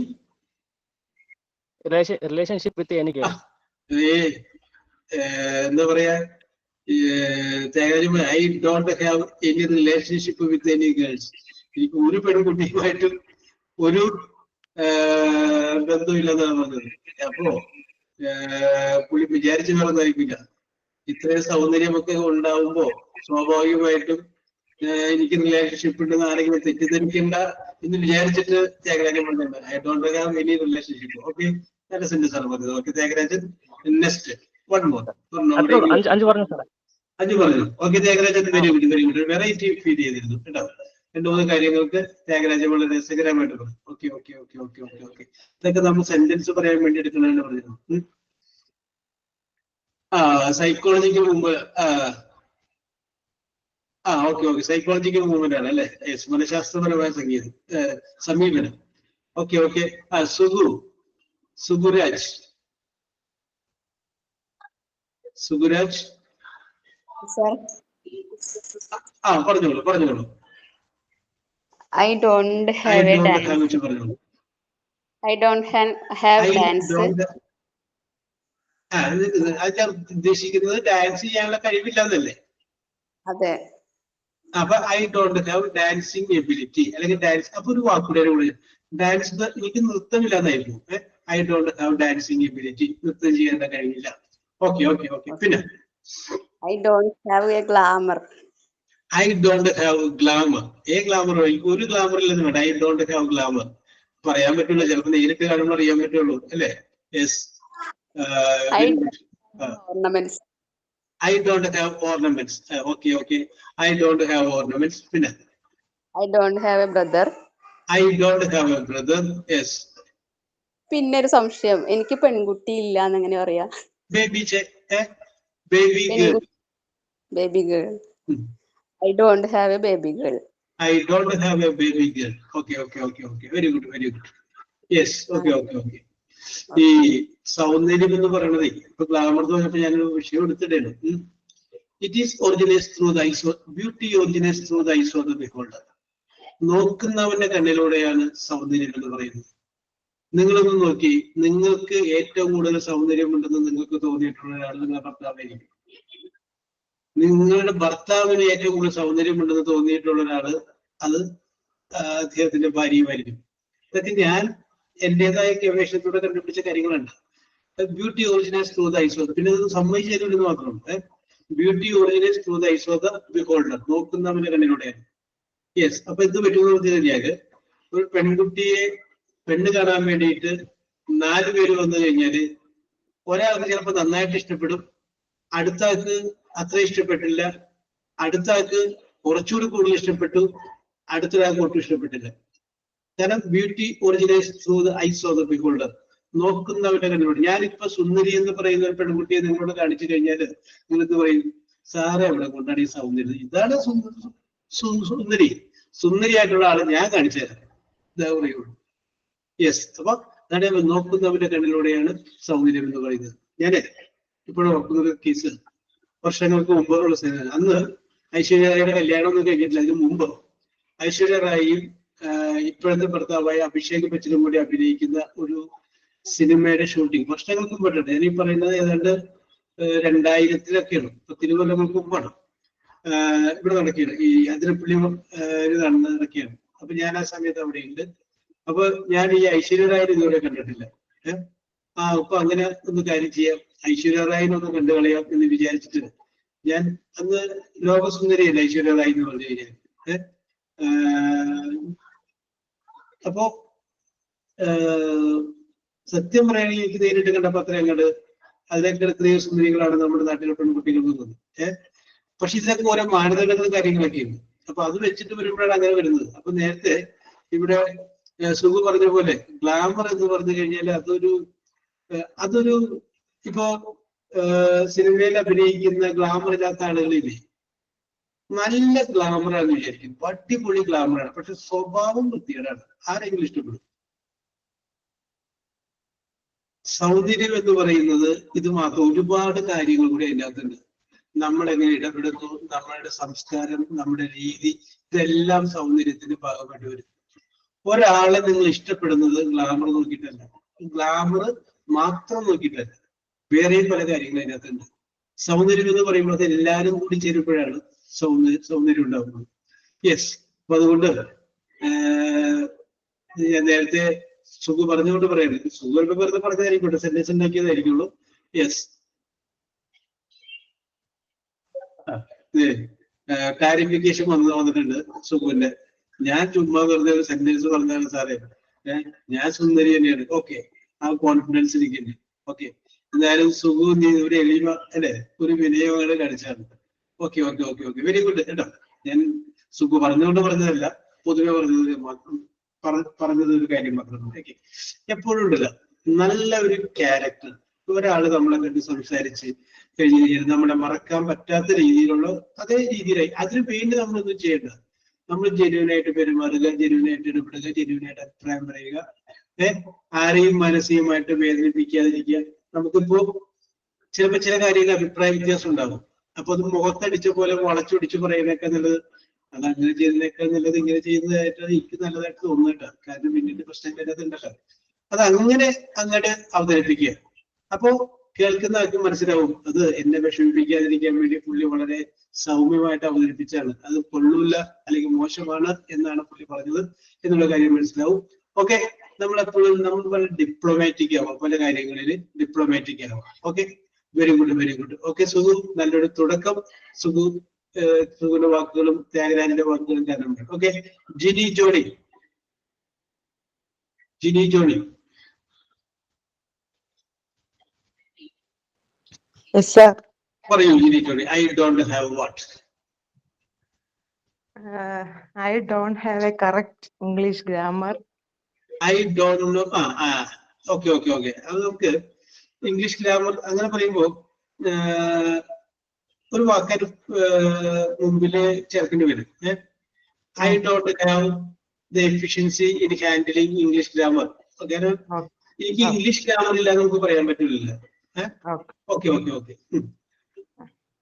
Relationship with any girls. എന്താ പറയാ, Thyagarajan I don't have any relationship with any girls. എനിക്ക് ഒരു പെൺകുട്ടിയുമായിട്ടും ഒരു ബന്ധമില്ലെന്നാണ് പറഞ്ഞത്. അപ്പോ പുള്ളി വിചാരിച്ചു കാണുന്നതായിരിക്കില്ല. ഇത്രയും സൗന്ദര്യമൊക്കെ ഉണ്ടാവുമ്പോ സ്വാഭാവികമായിട്ടും എനിക്ക് റിലേഷൻഷിപ്പ് ഉണ്ടെന്ന് ആരെങ്കിലും തെറ്റിദ്ധരിക്കണ്ട എന്ന് വിചാരിച്ചിട്ട് ത്യാഗരാജൻ പറഞ്ഞിട്ടുണ്ട് I don't have any relationship. Okay, നല്ല സെന്റൻസ് ആണ് പറഞ്ഞത്. Okay Thyagarajan. Next one more. അഞ്ച് പറഞ്ഞു സാറേ. അഞ്ചു പറഞ്ഞു. Okay Thyagarajan, very good very good. Variety feel ചെയ്തിരുന്നു കേട്ടോ. രണ്ടു മൂന്ന് കാര്യങ്ങൾക്ക് ത്യാഗരാജൻ വളരെ രസകരമായിട്ട് പറഞ്ഞു. Okay okay okay okay okay okay ഇതൊക്കെ നമ്മൾ സെന്റൻസ് പറയാൻ വേണ്ടി എടുക്കണമെന്ന് പറഞ്ഞിരുന്നു. സൈക്കോളജിക്ക് മുമ്പ് ഓക്കെ ഓക്കെ സൈക്കോളജിക്കൽ മൂവ്മെന്റ് ആണ് അല്ലെ? യെസ്, മനഃശാസ്ത്രപരമായ സമീപനം. Okay okay Suguraj. പറഞ്ഞോളൂ. I don't have a dance. പറഞ്ഞോളൂ. I don't have dance. ഞാൻ ഉദ്ദേശിക്കുന്നത് ഡാൻസ് ചെയ്യാനുള്ള കഴിവില്ലാന്നല്ലേ? അതെ. അപ്പൊ I don't have dancing ability അല്ലെങ്കിൽ ഡാൻസ്. അപ്പൊ ഒരു വാക്കുകൂടെ ഡാൻസ്, എനിക്ക് നൃത്തമില്ലാന്നായിരുന്നു. I don't have dancing ability, നൃത്തം ചെയ്യാൻ കഴിയില്ല. ഓക്കെ ഓക്കെ ഓക്കെ പിന്നെ I don't have a glamour. I don't have glamour. Glamour ഒരു ഗ്ലാമർ ഇല്ലെന്ന് വേണ്ട. ഐ ഡോണ്ട് ഹാവ് ഗ്ലാമർ പറയാൻ പറ്റുള്ളൂ, ചിലപ്പോൾ നേരിട്ട് കാണുമ്പോൾ അറിയാൻ പറ്റുള്ളൂ അല്ലേ? Yes. Ornaments. I don't have ornaments. Okay okay I don't have ornaments. പിന്നെ I don't have a brother. I don't have A brother. Yes. പിന്നെ ഒരു സംശയം, എനിക്ക് പെൺകുട്ടി ഇല്ല എന്നെങ്ങനെ പറയാ? Baby baby girl. Baby girl. I don't have a baby girl. I don't have a baby girl. Okay. Very good. Yes. Okay. ഈ സൗന്ദര്യം എന്ന് പറയുന്നത് ഇപ്പൊ ഗ്ലാമർ എന്ന് പറഞ്ഞപ്പോ ഞാനൊരു വിഷയം എടുത്തിട്ടാണ്. It is originates through the eyes. Beauty originates through the eyes of the beholder. നോക്കുന്നവന്റെ കണ്ണിലൂടെയാണ് സൗന്ദര്യം എന്ന് പറയുന്നത്. നിങ്ങളൊന്ന് നോക്കി, നിങ്ങൾക്ക് ഏറ്റവും കൂടുതൽ സൗന്ദര്യമുണ്ടെന്ന് നിങ്ങൾക്ക് തോന്നിയിട്ടുള്ള ഒരാൾ നിങ്ങളുടെ ഭർത്താവായിരിക്കും. നിങ്ങളുടെ ഭർത്താവിന് ഏറ്റവും കൂടുതൽ സൗന്ദര്യമുണ്ടെന്ന് തോന്നിയിട്ടുള്ള ഒരാള് അത് അദ്ദേഹത്തിന്റെ ഭാര്യയുമായിരിക്കും. ഇതൊക്കെ ഞാൻ എന്റേതായ ഗവേഷണത്തിലൂടെ കണ്ടുപിടിച്ച കാര്യങ്ങളുണ്ട്. Beauty originates through the eyes. പിന്നെ ഇത് സമ്മതിച്ചു തരുമെന്ന് മാത്രം. Beauty originates through the eyes of the beholder. നോക്കുന്നവന്റെ കണ്ണിലൂടെയാണ്. യെസ്. അപ്പൊ എന്ത് പറ്റുമെന്ന് പറഞ്ഞു കഴിഞ്ഞാല് ഒരു പെൺകുട്ടിയെ പെണ്ണ് കാണാൻ വേണ്ടിയിട്ട് 4 പേര് വന്നു കഴിഞ്ഞാല് ഒരാൾക്ക് ചിലപ്പോൾ നന്നായിട്ട് ഇഷ്ടപ്പെടും, അടുത്ത ആൾക്ക് അത്ര ഇഷ്ടപ്പെട്ടില്ല, അടുത്ത ആൾക്ക് കുറച്ചുകൂടി കൂടുതൽ ഇഷ്ടപ്പെട്ടു, അടുത്തൊരാൾക്ക് ഒട്ടും ഇഷ്ടപ്പെട്ടില്ല. കാരണം beauty originates through the eyes of the beholder. നോക്കുന്നവരുടെ കണ്ണിലൂടെ. ഞാനിപ്പോ സുന്ദരി എന്ന് പറയുന്ന ഒരു പെൺകുട്ടിയെ നിങ്ങളോട് കാണിച്ചു കഴിഞ്ഞാല് നിങ്ങൾക്ക് പറയും, സാറെ അവിടെ കൊണ്ടാണ് ഈ സൗന്ദര്യം, ഇതാണ് സുന്ദരി, സുന്ദരിയായിട്ടുള്ള ആള് ഞാൻ കാണിച്ചു തരാം, ഇതാ പറയുള്ളൂ. യെസ്. അപ്പൊ അതാണ് നോക്കുന്നവരുടെ കണ്ണിലൂടെയാണ് സൗന്ദര്യം എന്ന് പറയുന്നത്. ഞാന് ഇപ്പോഴും ഓർക്കുന്ന ഒരു കേസ് വർഷങ്ങൾക്ക് മുമ്പുള്ള സിനിമ. അന്ന് ഐശ്വര്യ റായിയുടെ കല്യാണം ഒന്നും കഴിഞ്ഞിട്ടില്ല. അതിന് മുമ്പ് ഐശ്വര്യ റായിയും ഇപ്പോഴത്തെ ഭർത്താവായ അഭിഷേക് ബച്ചനും കൂടി അഭിനയിക്കുന്ന ഒരു സിനിമയുടെ ഷൂട്ടിംഗ് വർഷങ്ങൾക്ക് മുമ്പായിട്ടുണ്ട്. ഞാനീ പറയുന്നത് ഏതാണ്ട് 2000-ലൊക്കെയാണ്, 10 കൊല്ലങ്ങൾക്ക് മുമ്പാണ് ഇവിടെ നടക്കുകയാണ്. ഈ അതിരപ്പള്ളി നടക്കുകയാണ്. അപ്പൊ ഞാൻ ആ സമയത്ത് അവിടെ ഉണ്ട്. അപ്പൊ ഞാൻ ഈ ഐശ്വര്യ റായിനെ ഇതുവരെ കണ്ടിട്ടില്ല. അപ്പൊ അങ്ങനെ ഒന്ന് കാര്യം ചെയ്യാം, ഐശ്വര്യ റായിനൊന്ന് കണ്ടു കളയാം എന്ന് വിചാരിച്ചിട്ട് ഞാൻ അന്ന് ലോകസുന്ദരിയല്ല ഐശ്വര്യ റായി എന്ന് പറഞ്ഞു കഴിഞ്ഞാൽ. അപ്പോ സത്യം പറയുകയാണെങ്കിൽ എനിക്ക് നേരിട്ട് കണ്ടപ്പോ അത്ര അങ്ങോട്ട് അതിനൊക്കെ എത്രയോ സുന്ദരികളാണ് നമ്മുടെ നാട്ടിലെ പെൺകുട്ടികൾ തോന്നുന്നത്. പക്ഷെ ഇതിനൊക്കെ ഓരോ മാനദണ്ഡങ്ങളും കാര്യങ്ങളൊക്കെ ഉണ്ട്. അപ്പൊ അത് വെച്ചിട്ട് വരുമ്പോഴാണ് അങ്ങനെ വരുന്നത്. അപ്പൊ നേരത്തെ ഇവിടെ സുഖു പറഞ്ഞ പോലെ ഗ്ലാമർ എന്ന് പറഞ്ഞു കഴിഞ്ഞാൽ അതൊരു ഇപ്പോ സിനിമയിൽ അഭിനയിക്കുന്ന ഗ്ലാമർ ഇല്ലാത്ത ആളുകളില്ലേ, നല്ല ഗ്ലാമറാന്ന് വിചാരിക്കും, അടിപൊളി ഗ്ലാമറാണ്, പക്ഷെ സ്വഭാവം വൃത്തികേടാണ്. ആരെങ്കിലും ഇഷ്ടപ്പെടും? സൗന്ദര്യം എന്ന് പറയുന്നത് ഇത് മാത്രം, ഒരുപാട് കാര്യങ്ങൾ കൂടി അതിനകത്തുണ്ട്. നമ്മളെങ്ങനെ ഇടപെടുന്നു, നമ്മളുടെ സംസ്കാരം, നമ്മുടെ രീതി, ഇതെല്ലാം സൗന്ദര്യത്തിന് ഭാഗമായിട്ട് വരും. ഒരാളെ നിങ്ങൾ ഇഷ്ടപ്പെടുന്നത് ഗ്ലാമർ നോക്കിയിട്ടല്ല, ഗ്ലാമർ മാത്രം നോക്കിയിട്ടല്ല, വേറെയും പല കാര്യങ്ങളും അതിനകത്തുണ്ട്. സൗന്ദര്യം എന്ന് പറയുമ്പോൾ അത് എല്ലാവരും കൂടി ചേരുമ്പോഴാണ് സൗന്ദര്യം ഉണ്ടാകുന്നത്. യെസ്. അപ്പൊ അതുകൊണ്ട് ഞാൻ നേരത്തെ സുഖു പറഞ്ഞുകൊണ്ട് പറയുന്നത്, സുഖു വെറുതെ പറഞ്ഞതായിരിക്കട്ടെ, സെന്റൻസ് ഉണ്ടാക്കിയതായിരിക്കുള്ളൂ. യെസ്. ക്ലാരിഫിക്കേഷൻ വന്നിട്ടുണ്ട് സുഖുവിന്റെ. ഞാൻ ചുമ്മാ വെറുതെ ഒരു സെന്റൻസ് പറഞ്ഞാണ് സാറേ, ഞാൻ സുന്ദരി തന്നെയാണ്. ഓക്കെ, ആ കോൺഫിഡൻസ് ഇരിക്കുന്നു. ഓക്കെ, എന്തായാലും സുഖു ഒരു എളിമ അല്ലെ, ഒരു വിനയമാണ് കാണിച്ചാണ്. Okay okay okay okay, very good കേട്ടോ. ഞാൻ സുഖു പറഞ്ഞുകൊണ്ട് പറഞ്ഞതല്ല, പൊതുവെ പറഞ്ഞത് ഒരു കാര്യം മാത്രമാണ്. ഓക്കെ, എപ്പോഴും ഉണ്ടല്ലോ നല്ല ഒരു ക്യാരക്ടർ, ഒരാള് നമ്മളെ കണ്ട് സംസാരിച്ച് കഴിഞ്ഞ് കഴിഞ്ഞാൽ നമ്മളെ മറക്കാൻ പറ്റാത്ത രീതിയിലുള്ള അതേ രീതിയിലായി. അതിന് വേണ്ടി നമ്മളൊന്നും ചെയ്യേണ്ട, നമ്മൾ ജെന്യൂനായിട്ട് പെരുമാറുക, ജെന്യൂനായിട്ട് ഇടപെടുക, ജെന്യൂനായിട്ട് അഭിപ്രായം പറയുക, ആരെയും മാനസികമായിട്ട് വേദനിപ്പിക്കാതിരിക്കുക. നമുക്കിപ്പോ ചിലപ്പോ ചില കാര്യങ്ങൾ അഭിപ്രായ വ്യത്യാസം ഉണ്ടാകും. അപ്പൊ അത് മുഖത്തടിച്ച പോലെ വളച്ചൊടിച്ച് പറയുന്നതൊക്കെ നല്ലത്, അത് അങ്ങനെ ചെയ്യുന്നതിനേക്കാൾ നല്ലത് ഇങ്ങനെ ചെയ്യുന്നതായിട്ട് എനിക്ക് നല്ലതായിട്ട് തോന്നുന്നുണ്ട്. കാരണം പിന്നീട് പ്രശ്നങ്ങൾ ഉണ്ടല്ലോ. അത് അങ്ങനെ അങ്ങോട്ട് അവതരിപ്പിക്കുക. അപ്പോ കേൾക്കുന്ന ആർക്കും മനസ്സിലാവും അത് എന്നെ വിഷമിപ്പിക്കാതിരിക്കാൻ വേണ്ടി പുള്ളി വളരെ സൗമ്യമായിട്ട് അവതരിപ്പിച്ചാണ്, അത് കൊള്ളൂല അല്ലെങ്കിൽ മോശമാണ് എന്നാണ് പുള്ളി പറഞ്ഞത് എന്നുള്ള കാര്യം മനസ്സിലാവും. ഓക്കെ, നമ്മളെപ്പോഴും നമ്മൾ വളരെ ഡിപ്ലോമാറ്റിക് ആവാം, പല കാര്യങ്ങളിൽ ഡിപ്ലോമാറ്റിക് ആവാം. Okay, very good very good. Okay Sukhu, നല്ലൊരു തുടക്കം. സുഖുവിന്റെ വാക്കുകളും ത്യാഗരാജന്റെ വാക്കുകളും കാരണമുണ്ട്. Okay, Jini Johny. Jini Johny. Yes, sir. പറയൂ Jini Johny. I don't have what? I don't have a correct English grammar. I don't know. Okay okay okay, അത് നമുക്ക് ഇംഗ്ലീഷ് ഗ്രാമർ അങ്ങനെ പറയുമ്പോ ഒരു വാക്കാര് മുമ്പില് ചേർക്കേണ്ടി വരും. I don't have the efficiency in handling English grammar. എനിക്ക് English grammar ഇല്ലാതെ നമുക്ക് പറയാൻ പറ്റില്ല. ഓക്കെ ഓക്കെ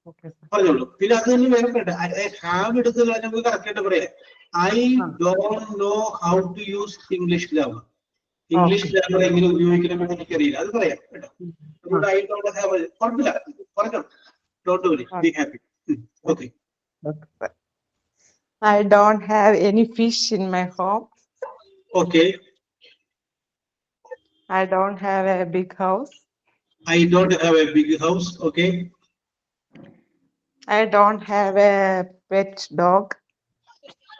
ഓക്കെ, പറഞ്ഞോളൂ. പിന്നെ അത് തന്നെ വേറെ പറയട്ടെ, ഹാവ് എടുത്ത് നമുക്ക് കറക്റ്റ് ആയിട്ട് പറയാം. I don't know how to use English grammar. English grammar എങ്ങനെ ഉപയോഗിക്കണമെന്ന് എനിക്കറിയില്ല, അത് പറയാം കേട്ടോ. അതുകൊണ്ട് ഐ ഡോണ്ട് ഹാവ് കുഴപ്പമില്ല, പറഞ്ഞോ. Don't worry, be happy. Okay. I don't have any fish in my home. Okay. I don't have a big house. I don't have a big house. Okay. I don't have a pet dog.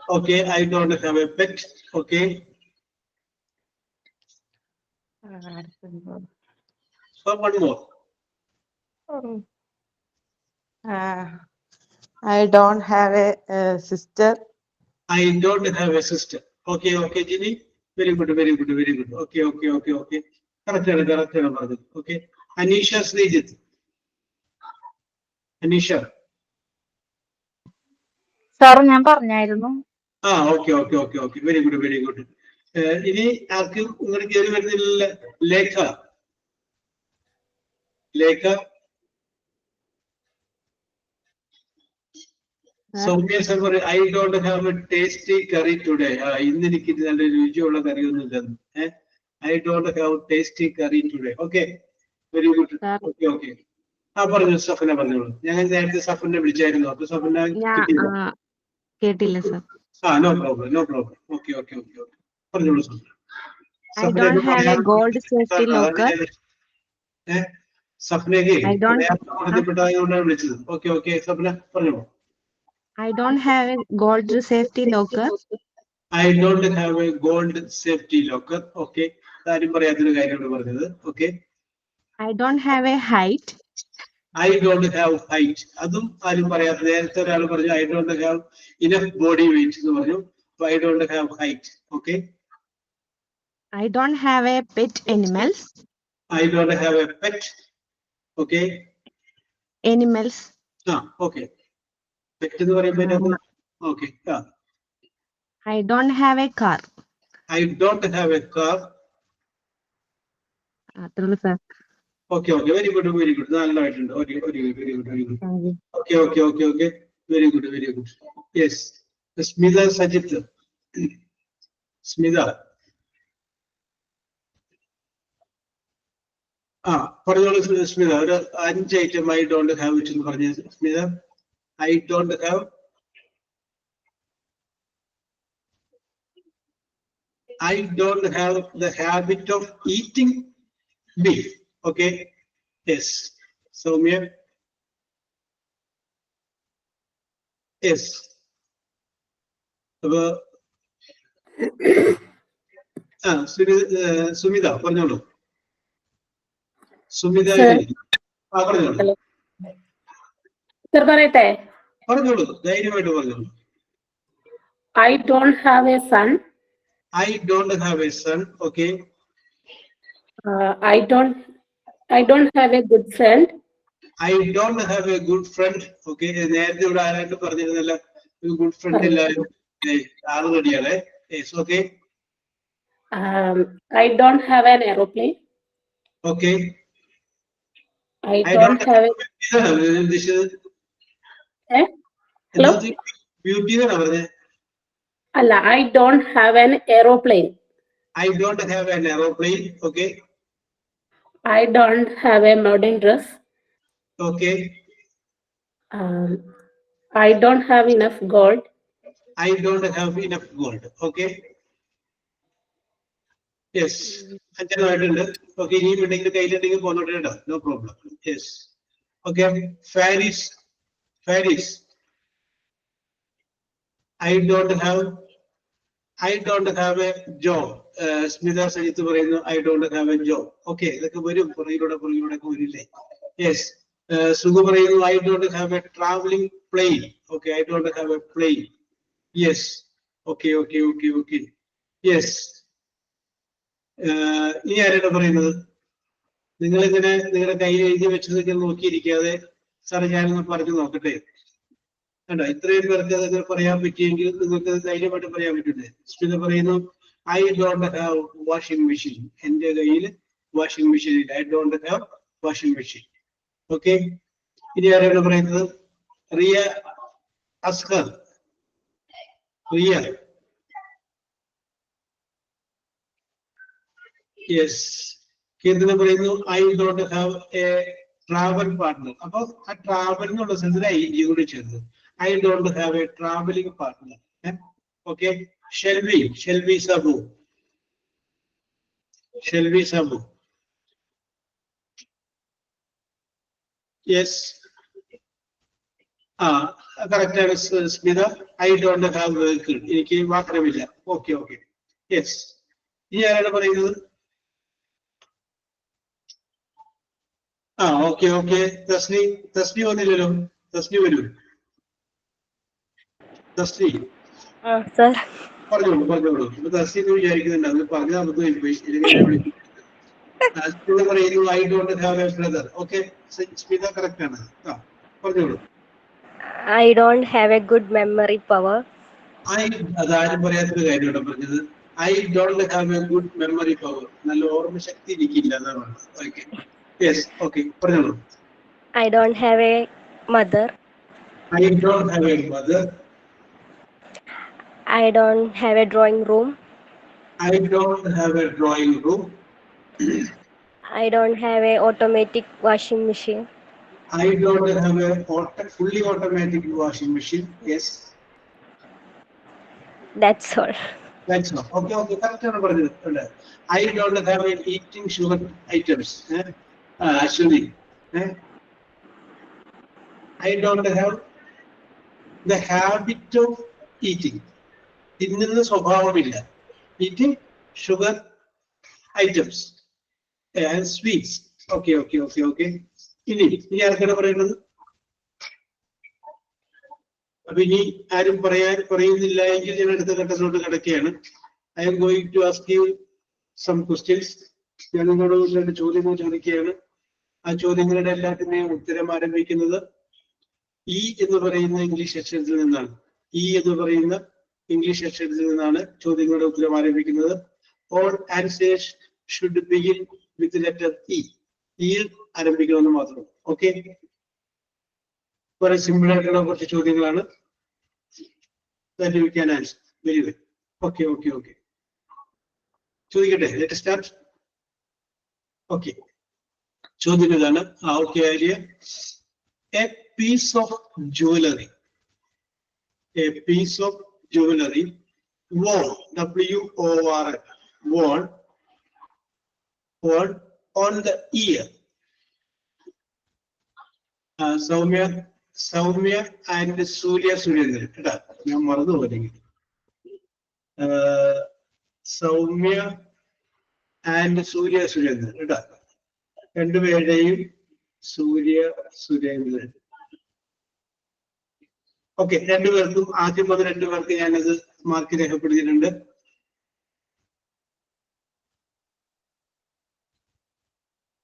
Okay, I don't have a pet. Okay. So one more. I don't have a sister. I don't have a sister. Okay, okay, Ginny. Very good, very good, very good. Okay, okay, okay, okay. Correct, correct. Okay. Anisha Srijit. Anisha. Sir ഞാൻ പറഞ്ഞായിരുന്നു. Okay, okay, okay, okay. Very good, very good. ഇനി ആർക്കും ഇങ്ങോട്ട് കയറി വരുന്നില്ല. Lekha. Lekha. Soumya sir പറയും I don't have A tasty curry today. ഇന്ന് എനിക്ക് നല്ല രുചിയുള്ള കറിയൊന്നും ഇല്ലെന്ന്. I don't have tasty curry today. Okay, very good. Okay okay. പറഞ്ഞു സഫന പറഞ്ഞോളൂ. ഞങ്ങൾ നേരത്തെ സഫനെ വിളിച്ചായിരുന്നു. അപ്പൊ സഫന കേട്ടില്ല sir. No problem, no problem. Okay okay okay okay, പറഞ്ഞോളൂ Safna. I don't have a gold safety locker. സഫനയ്ക്ക് I don't- ബോധ്യപ്പെട്ടതുകൊണ്ടാണ് വിളിച്ചത്. ഓക്കെ ഓക്കെ സഫന പറഞ്ഞോളൂ. I don't have a gold safety locker. I don't have a gold safety locker. Okay, ആരും പറയാത്തൊരു കാര്യമാണ് പറഞ്ഞത്. Okay. I don't have a height. I don't have height. അതും ആരും പറയാത്ത. നേരത്തെ ഒരാൾ പറഞ്ഞു I don't have enough body weight എന്ന് പറഞ്ഞു. I don't have height. Okay. I don't have a pet animals. I don't have a pet. Okay. Animals. Okay. Pet എന്ന് പറയുമ്പോൾ okay. I don't have a car. I don't have a car. അത്രയുള്ളൂ sir. Okay, okay, very good, very good. നല്ലതായിട്ടുണ്ട്. Okay, very good, very good, very good. Okay, okay, okay, okay. Very good, very good. Yes. Smita Sajit. Smita. പറഞ്ഞോളൂ സ്മിത. ഒരു 5 item I don't have it എന്ന് പറഞ്ഞ Smitha. I don't have. I don't have the habit of eating beef. Okay. Yes. Soumya. Yes. Sumitha പറഞ്ഞോളൂ. സുമിത പറഞ്ഞോളൂ. പറയട്ടെ? പറഞ്ഞോളൂ, ധൈര്യമായിട്ട് പറഞ്ഞോളൂ. I don't have a son. I don't have a son. Okay. I don't have a good friend. I don't have a good friend. Okay. നേരത്തെ ഇവിടെ ആരായിട്ട് പറഞ്ഞിരുന്നല്ല good friend എല്ലാവരും ആറ് റെഡിയാണ്. Yes. Okay. I don't have an aeroplane. Okay. I don't have a hello. Beauty എന്നാണ് പറഞ്ഞത്. അല്ല, I don't have an aeroplane. I don't have an aeroplane. Okay. I don't have a modern dress. Okay. I don't have enough gold. I don't have enough gold. Okay. Yes. അഞ്ചെണ്ണമായിട്ടുണ്ട്. Okay, ഇനിയും ഉണ്ടെങ്കിൽ കയ്യിലുണ്ടെങ്കിൽ പോന്നോട്ടെ കേട്ടോ. No problem. Yes. Okay. Faris. Faris. I don't have a job. Smitha Sajith പറയുന്നു I don't have a job. Okay, ഇതൊക്കെ വരും പുറകിലൂടെ ഒക്കെ വരില്ലേ. യെസ്. സുഖ പറയുന്നു I don't have a traveling plane. Okay, I don't have a plane. Yes. Okay, okay, okay, okay. Yes. ഇനി ആരാണ് പറയുന്നത്? നിങ്ങളിങ്ങനെ നിങ്ങളുടെ കയ്യിൽ എഴുതി വെച്ചതൊക്കെ നോക്കിയിരിക്കാതെ സാറേ ഞാനൊന്ന് പറഞ്ഞു നോക്കട്ടെ. കണ്ടോ, ഇത്രയും പേർക്ക് അതൊക്കെ പറയാൻ പറ്റിയെങ്കിൽ നിങ്ങൾക്ക് ധൈര്യമായിട്ട് പറയാൻ പറ്റില്ലേ. സ്മിത പറയുന്നു I don't have washing machine. എന്റെ കയ്യിൽ വാഷിംഗ് മെഷീൻ ഇല്ല. I don't have washing machine. Okay. ഇനി ആരാണ് പറയുന്നത്? റിയ അസ്കർ. റിയ. യെസ്. കീർത്തന പറയുന്നു I don't have a travel partner. അപ്പൊ ആ ട്രാവൽ എന്നുള്ള സെൻസിൽ ഐ കൂടി ചേർന്നു. I don't have a traveling partner. Okay. Shelby Sabu. Yes. Correct ആണ് Smitha. I don't have vehicle, എനിക്ക് വാഹനമില്ല. Okay okay, yes. ഇനി ആരാണ് പറയുന്നത്? ഓക്കെ ഓക്കെ, തസ്നി വന്നില്ലല്ലോ. തസ്നി വരൂ. തസ്നി Sir. പറഞ്ഞോളൂ. ഇപ്പൊ തസ്നി എന്ന് വിചാരിക്കുന്നുണ്ട്, അത് പറഞ്ഞാൽ നമുക്ക് വിളിക്കും. പറയുന്നു I don't have A brother. Okay, Smitha correct ആണ്. പറഞ്ഞോളൂ. I don't have a good memory power. അതാരും പറയാത്തൊരു കാര്യമാണ് പറഞ്ഞത്. I don't have A good memory power. നല്ല ഓർമ്മശക്തി എനിക്കില്ല എന്നാണ് പറഞ്ഞത്. ഓക്കെ, യെസ്, ഓക്കെ, പറഞ്ഞോളൂ. I don't have a mother. I don't have A mother. I don't have a drawing room. I don't have A drawing room. I don't have a automatic washing machine. I don't have a fully automatic washing machine. Yes. That's all. That's all. Okay, okay. Correct. I don't have a eating sugar items. Actually, I don't have the habit of eating. തിന്നുന്ന സ്വഭാവമില്ല. Eating sugar items and sweets. Okay, okay, okay, okay. ഇനി ആർക്കാണ് പറയുന്നത്? അപ്പൊ ഇനി ആരും പറയുന്നില്ല എങ്കിൽ ഞാൻ അടുത്ത ഘട്ടത്തിലോട്ട് കിടക്കുകയാണ്. I'm going to ask you some questions. ഞാൻ നിങ്ങളോട് രണ്ട് ചോദ്യങ്ങൾ ചോദിക്കുകയാണ്. ആ ചോദ്യങ്ങളുടെ എല്ലാത്തിന്റെയും ഉത്തരം ആരംഭിക്കുന്നത് ഇ എന്ന് പറയുന്ന ഇംഗ്ലീഷ് അക്ഷരത്തിൽ നിന്നാണ്. ഇ എന്ന് പറയുന്ന ഇംഗ്ലീഷ് അക്ഷരത്തിൽ നിന്നാണ് ചോദ്യങ്ങളുടെ ഉത്തരം ആരംഭിക്കുന്നത്. All answers should begin with letter E. ഇയിൽ ആരംഭിക്കണമെന്ന് മാത്രം. ഓക്കെ, വളരെ സിമ്പിൾ ആയിട്ടുള്ള കുറച്ച് ചോദ്യങ്ങളാണ്. Answer very well. Okay okay okay, ചോദിക്കട്ടെ? Let start. ഓക്കെ, ചോദ്യം ഇതാണ്. Okay, idea. A piece of jewellery, a piece of jewellery worn, WORN, worn on the ear. Soumya and Surya Surendran. കേട്ടാ, ഞാൻ മറന്നുപോലെ. സൗമ്യ ആൻഡ് സൂര്യ സുരേന്ദ്രൻ. കേട്ടാ, രണ്ടുപേരുടെയും സൂര്യ സുരേന്ദ്രൻ. ഓക്കെ, രണ്ടുപേർക്കും ആദ്യം വന്ന രണ്ടുപേർക്ക് ഞാനത് മാർക്ക് രേഖപ്പെടുത്തിയിട്ടുണ്ട്.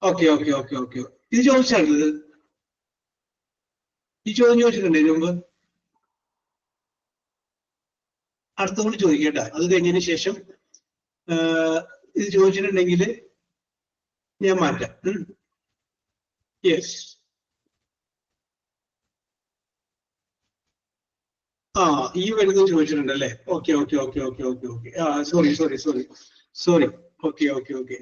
ഓക്കെ ഓക്കെ ഓക്കെ ഓക്കെ, ഇത് ചോദിച്ചാണ്. ഈ ചോദ്യം ചോദിച്ചിട്ടുണ്ട് ഇതിനു മുമ്പ്. അടുത്ത കൂടി ചോദിക്കട്ടെ. അത് കഴിഞ്ഞതിന് ശേഷം ഇത് ചോദിച്ചിട്ടുണ്ടെങ്കിൽ ഞാൻ മാറ്റാം. യെസ്. ഈ വരുന്നത് ചോദിച്ചിട്ടുണ്ട് അല്ലേ? Okay okay okay okay okay okay. Sorry. Okay okay okay.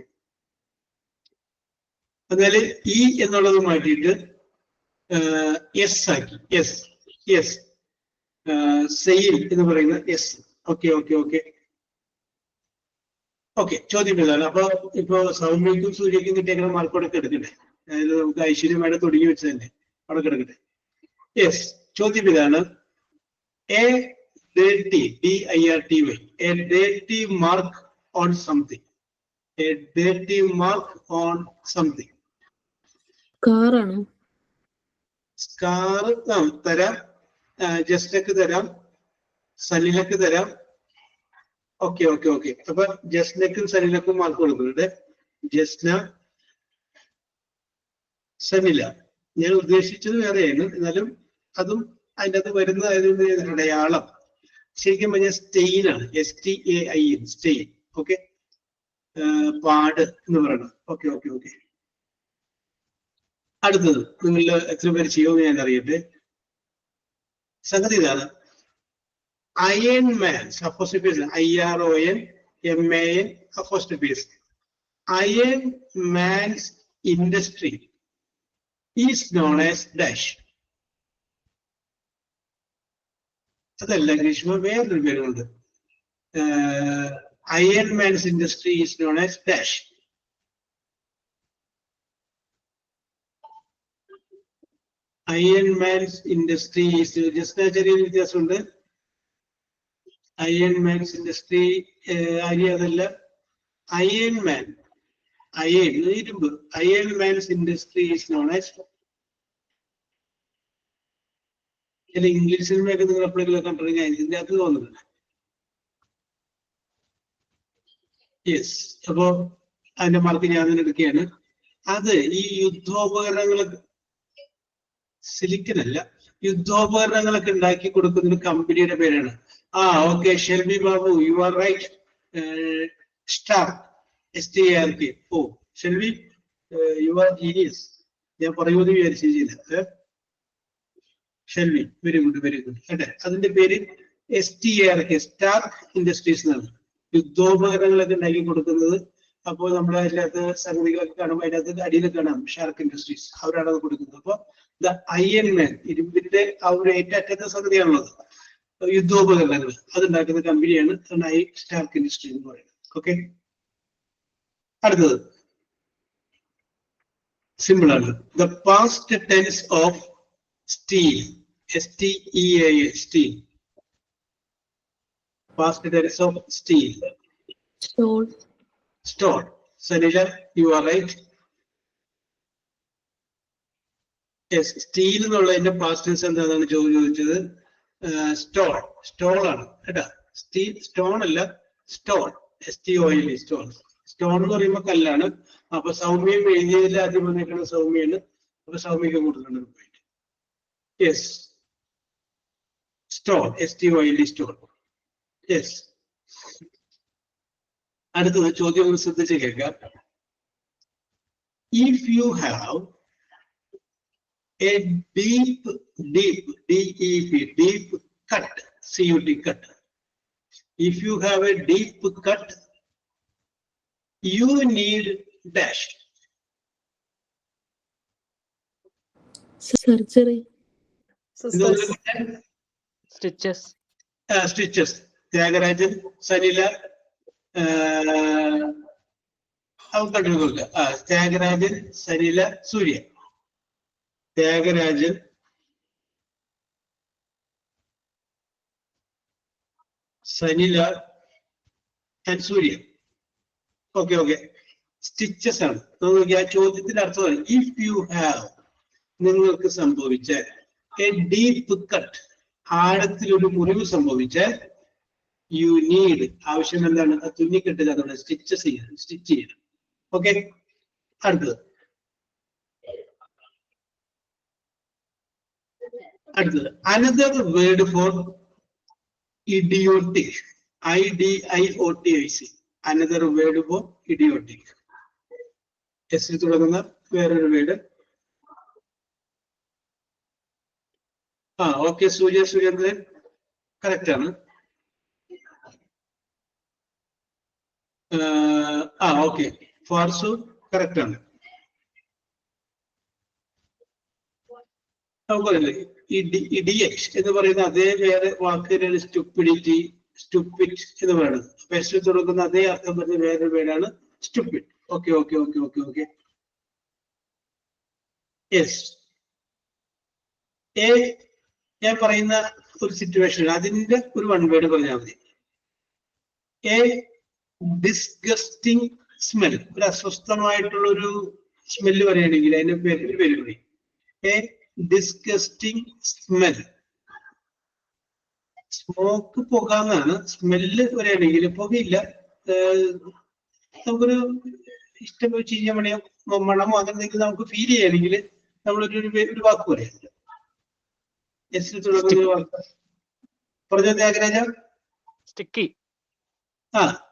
എന്നാല് ഇ എന്നുള്ളത് മാറ്റിയിട്ട് എസ് ആക്കി. യെസ്. സെയിൽ എന്ന് പറയുന്ന S. Okay okay okay okay. ചോദ്യം ഇതാണ്. അപ്പൊ ഇപ്പൊ സൗമ്യക്കും സൂര്യക്കും കിട്ടിയേക്കുന്ന മാർക്ക് അവിടെ എടുക്കട്ടെ. അതായത് നമുക്ക് ഐശ്വര്യമായിട്ട് തുടങ്ങി വെച്ചതന്നെ അവിടെ കിടക്കട്ടെ. യെസ്. ചോദ്യം ഇതാണ്. A dirty, DIRTY, a dirty mark on something. A dirty mark on something. Car ആണ്. സ്കാർ തരാം, ജസ്റ്റിനക്ക് തരാം, സലിലക്ക് തരാം. Okay okay okay. അപ്പൊ ജസ്റ്റിനക്കും സലിലക്കും മാർക്ക് കൊടുക്കുന്നുണ്ട്. ജസ്ന, സലില. ഞാൻ ഉദ്ദേശിച്ചത് വേറെയാണ്, എന്നാലും അതും അതിൻ്റെ അകത്ത് വരുന്ന അടയാളം ശരിക്കും പറഞ്ഞാൽ സ്റ്റെയിൻ ആണ്. STAIN, stain. ഓക്കെ, പാട് എന്ന് പറയണം. Okay okay okay. അടുത്തത് നിങ്ങളിൽ എത്ര പേര് ചെയ്യുമെന്ന് ഞാൻ അറിയട്ടെ. സംഗതി ഇതാണ്. Iron man's apostrophe IRON MAN അപ്പോസ്ട്രോഫി. Iron man's industry is known as dash. അതല്ല ഗ്രീഷ്മ, വേറൊരു പേരുണ്ട്. Iron man's industry is known as dash. Iron man's industry is just ചെറിയൊരു വ്യത്യാസമുണ്ട്. അയൺമാൻസ് ഇൻഡസ്ട്രി ആര്യ അതല്ല. അയൺമാൻ, അയൺ ഇരുമ്പ്. Iron man's industry is known as. ചില English സിനിമയൊക്കെ നിങ്ങൾ എപ്പോഴെങ്കിലും കണ്ടിട്ടുണ്ടെങ്കിൽ ഇതിന്റെ അകത്ത് തോന്നുന്നത്. യെസ്, അപ്പോ അതിന്റെ മാർക്ക് ഞാൻ തന്നെ എടുക്കുകയാണ്. അത് ഈ യുദ്ധോപകരണങ്ങളൊക്കെ, സിലിക്കൺ അല്ല, യുദ്ധോപകരണങ്ങളൊക്കെ ഉണ്ടാക്കി കൊടുക്കുന്ന ഒരു കമ്പനിയുടെ പേരാണ്. ഓക്കെ, Shelby Babu, you are right. Stark, STARK. Oh Shelby, you are genius. ഞാൻ പറയുമെന്ന് വിചാരിച്ചില്ല. Shelby, very good, very good. അതെ, അതിന്റെ പേര് STARK, സ്റ്റാർക്ക് ഇൻഡസ്ട്രീസ് എന്നാണ്. യുദ്ധോപകരണങ്ങളൊക്കെ ഉണ്ടാക്കി കൊടുക്കുന്നത്. അപ്പോൾ നമ്മൾ അതിനകത്ത് സംഗതികളൊക്കെ കാണുമ്പോൾ അതിനകത്ത് അടിയിൽ കാണാം ഷാർക്ക് ഇൻഡസ്ട്രീസ്, അവരാണ് അത് കൊടുക്കുന്നത്. അപ്പൊ ദ അയൺമാൻ, ഇരുമ്പിന്റെ ആ ഒരു ഏറ്റവും സംഗതിയാണുള്ളത്, യുദ്ധോപകരണങ്ങൾ അതുണ്ടാക്കുന്ന കമ്പനിയാണ് സ്റ്റാർക്ക് ഇൻഡസ്ട്രി എന്ന് പറയുന്നത്. ഓക്കെ, അടുത്തത് സിമ്പിൾ ആണ്. The past tense of steal, STEAL, steal. Past tense of steel. Stole. Store. Sanila, you are right. Yes, steel എന്നുള്ളതിന്റെ past tense എന്താണെന്ന് ചോദിച്ചത്. Store. Stone ആണ് കേട്ടാ. സ്റ്റീൽ, സ്റ്റോൺ അല്ല, സ്റ്റോൺ. STONE, stone. സ്റ്റോൺ എന്ന് പറയുമ്പോൾ കല്ലാണ്. അപ്പൊ സൗമ്യം എഴുതിയതിൽ ആദ്യം വന്നിരിക്കുന്ന സൗമ്യാണ്. അപ്പൊ സൗമ്യക്ക് കൊടുക്കുന്നുണ്ട്. Yes, stone, STONE, stone. Yes. അടുത്തത് ചോദ്യം ഒന്ന് ശ്രദ്ധിച്ച് കേൾക്കാം. If you have a deep cut, CUT cut. If you have a deep cut, you need dash. Surgery. Stitches. Stitches. Thyagarajan, Sanila, Thyagarajan, Sanila, Surya. Thyagarajan, Sanila and Surya. Okay okay, stitches ആണ്. നോക്കി ആ ചോദ്യത്തിന്റെ അർത്ഥമാണ് ഇഫ് യു ഹാവ്, നിങ്ങൾക്ക് സംഭവിച്ചാൽ, എ ഡീപ്പ് കട്ട്, ആഴത്തിലൊരു മുറിവ് സംഭവിച്ചാൽ, യു നീഡ്, ആവശ്യം എന്താണ്? തുന്നിക്കെട്ടുക, അതുകൊണ്ട് സ്റ്റിച്ച് ചെയ്യണം. ഓക്കെ, അടുത്തത് another word for idiotic, IDIOTIC. Another word for idiotic. S തുടങ്ങുന്ന വേറൊരു വേർഡ്. ഓക്കെ, സുരേന്ദ്രൻ കറക്റ്റ് ആണ്. ഓക്കെ, ഫാർസു കറക്റ്റ് ആണ്. നമുക്കറിയില്ലേ ഇഡിയറ്റ് എന്ന് പറയുന്ന അതേ വേറെ വാക്കിനാണ് സ്റ്റുപ്പിഡിറ്റി, സ്റ്റുപ്പിഡ് എന്ന് പറയുന്നത്. എസ് തുടങ്ങുന്ന അതേ അർത്ഥം പറഞ്ഞ വേറൊരു പേരാണ് stupid. Okay okay okay okay okay. Yes, ഞാൻ പറയുന്ന ഒരു സിറ്റുവേഷൻ, അതിന്റെ ഒരു വൺ വേർഡ് പറഞ്ഞാൽ മതി. എ ഡിസ്ഗസ്റ്റിംഗ് സ്മെൽ, ഒരു അസ്വസ്ഥമായിട്ടുള്ള ഒരു സ്മെല്ല് പറയുകയാണെങ്കിൽ അതിന്റെ പേര് പറയും. A disgusting smell. സ്മോക്ക് പുകന്നാണ്, സ്മെല്ല് പറയുകയാണെങ്കിൽ പുകയില്ല, നമുക്കൊരു ഇഷ്ടം ചീഞ്ഞ മണമോ അങ്ങനെ എന്തെങ്കിലും നമുക്ക് ഫീൽ ചെയ്യുകയാണെങ്കിൽ നമ്മളൊരു വാക്ക് പറയാം. എസ് തുടങ്ങുന്ന വാക്ക് പറഞ്ഞ ത്യാഗരാജ. സ്റ്റിക്കി.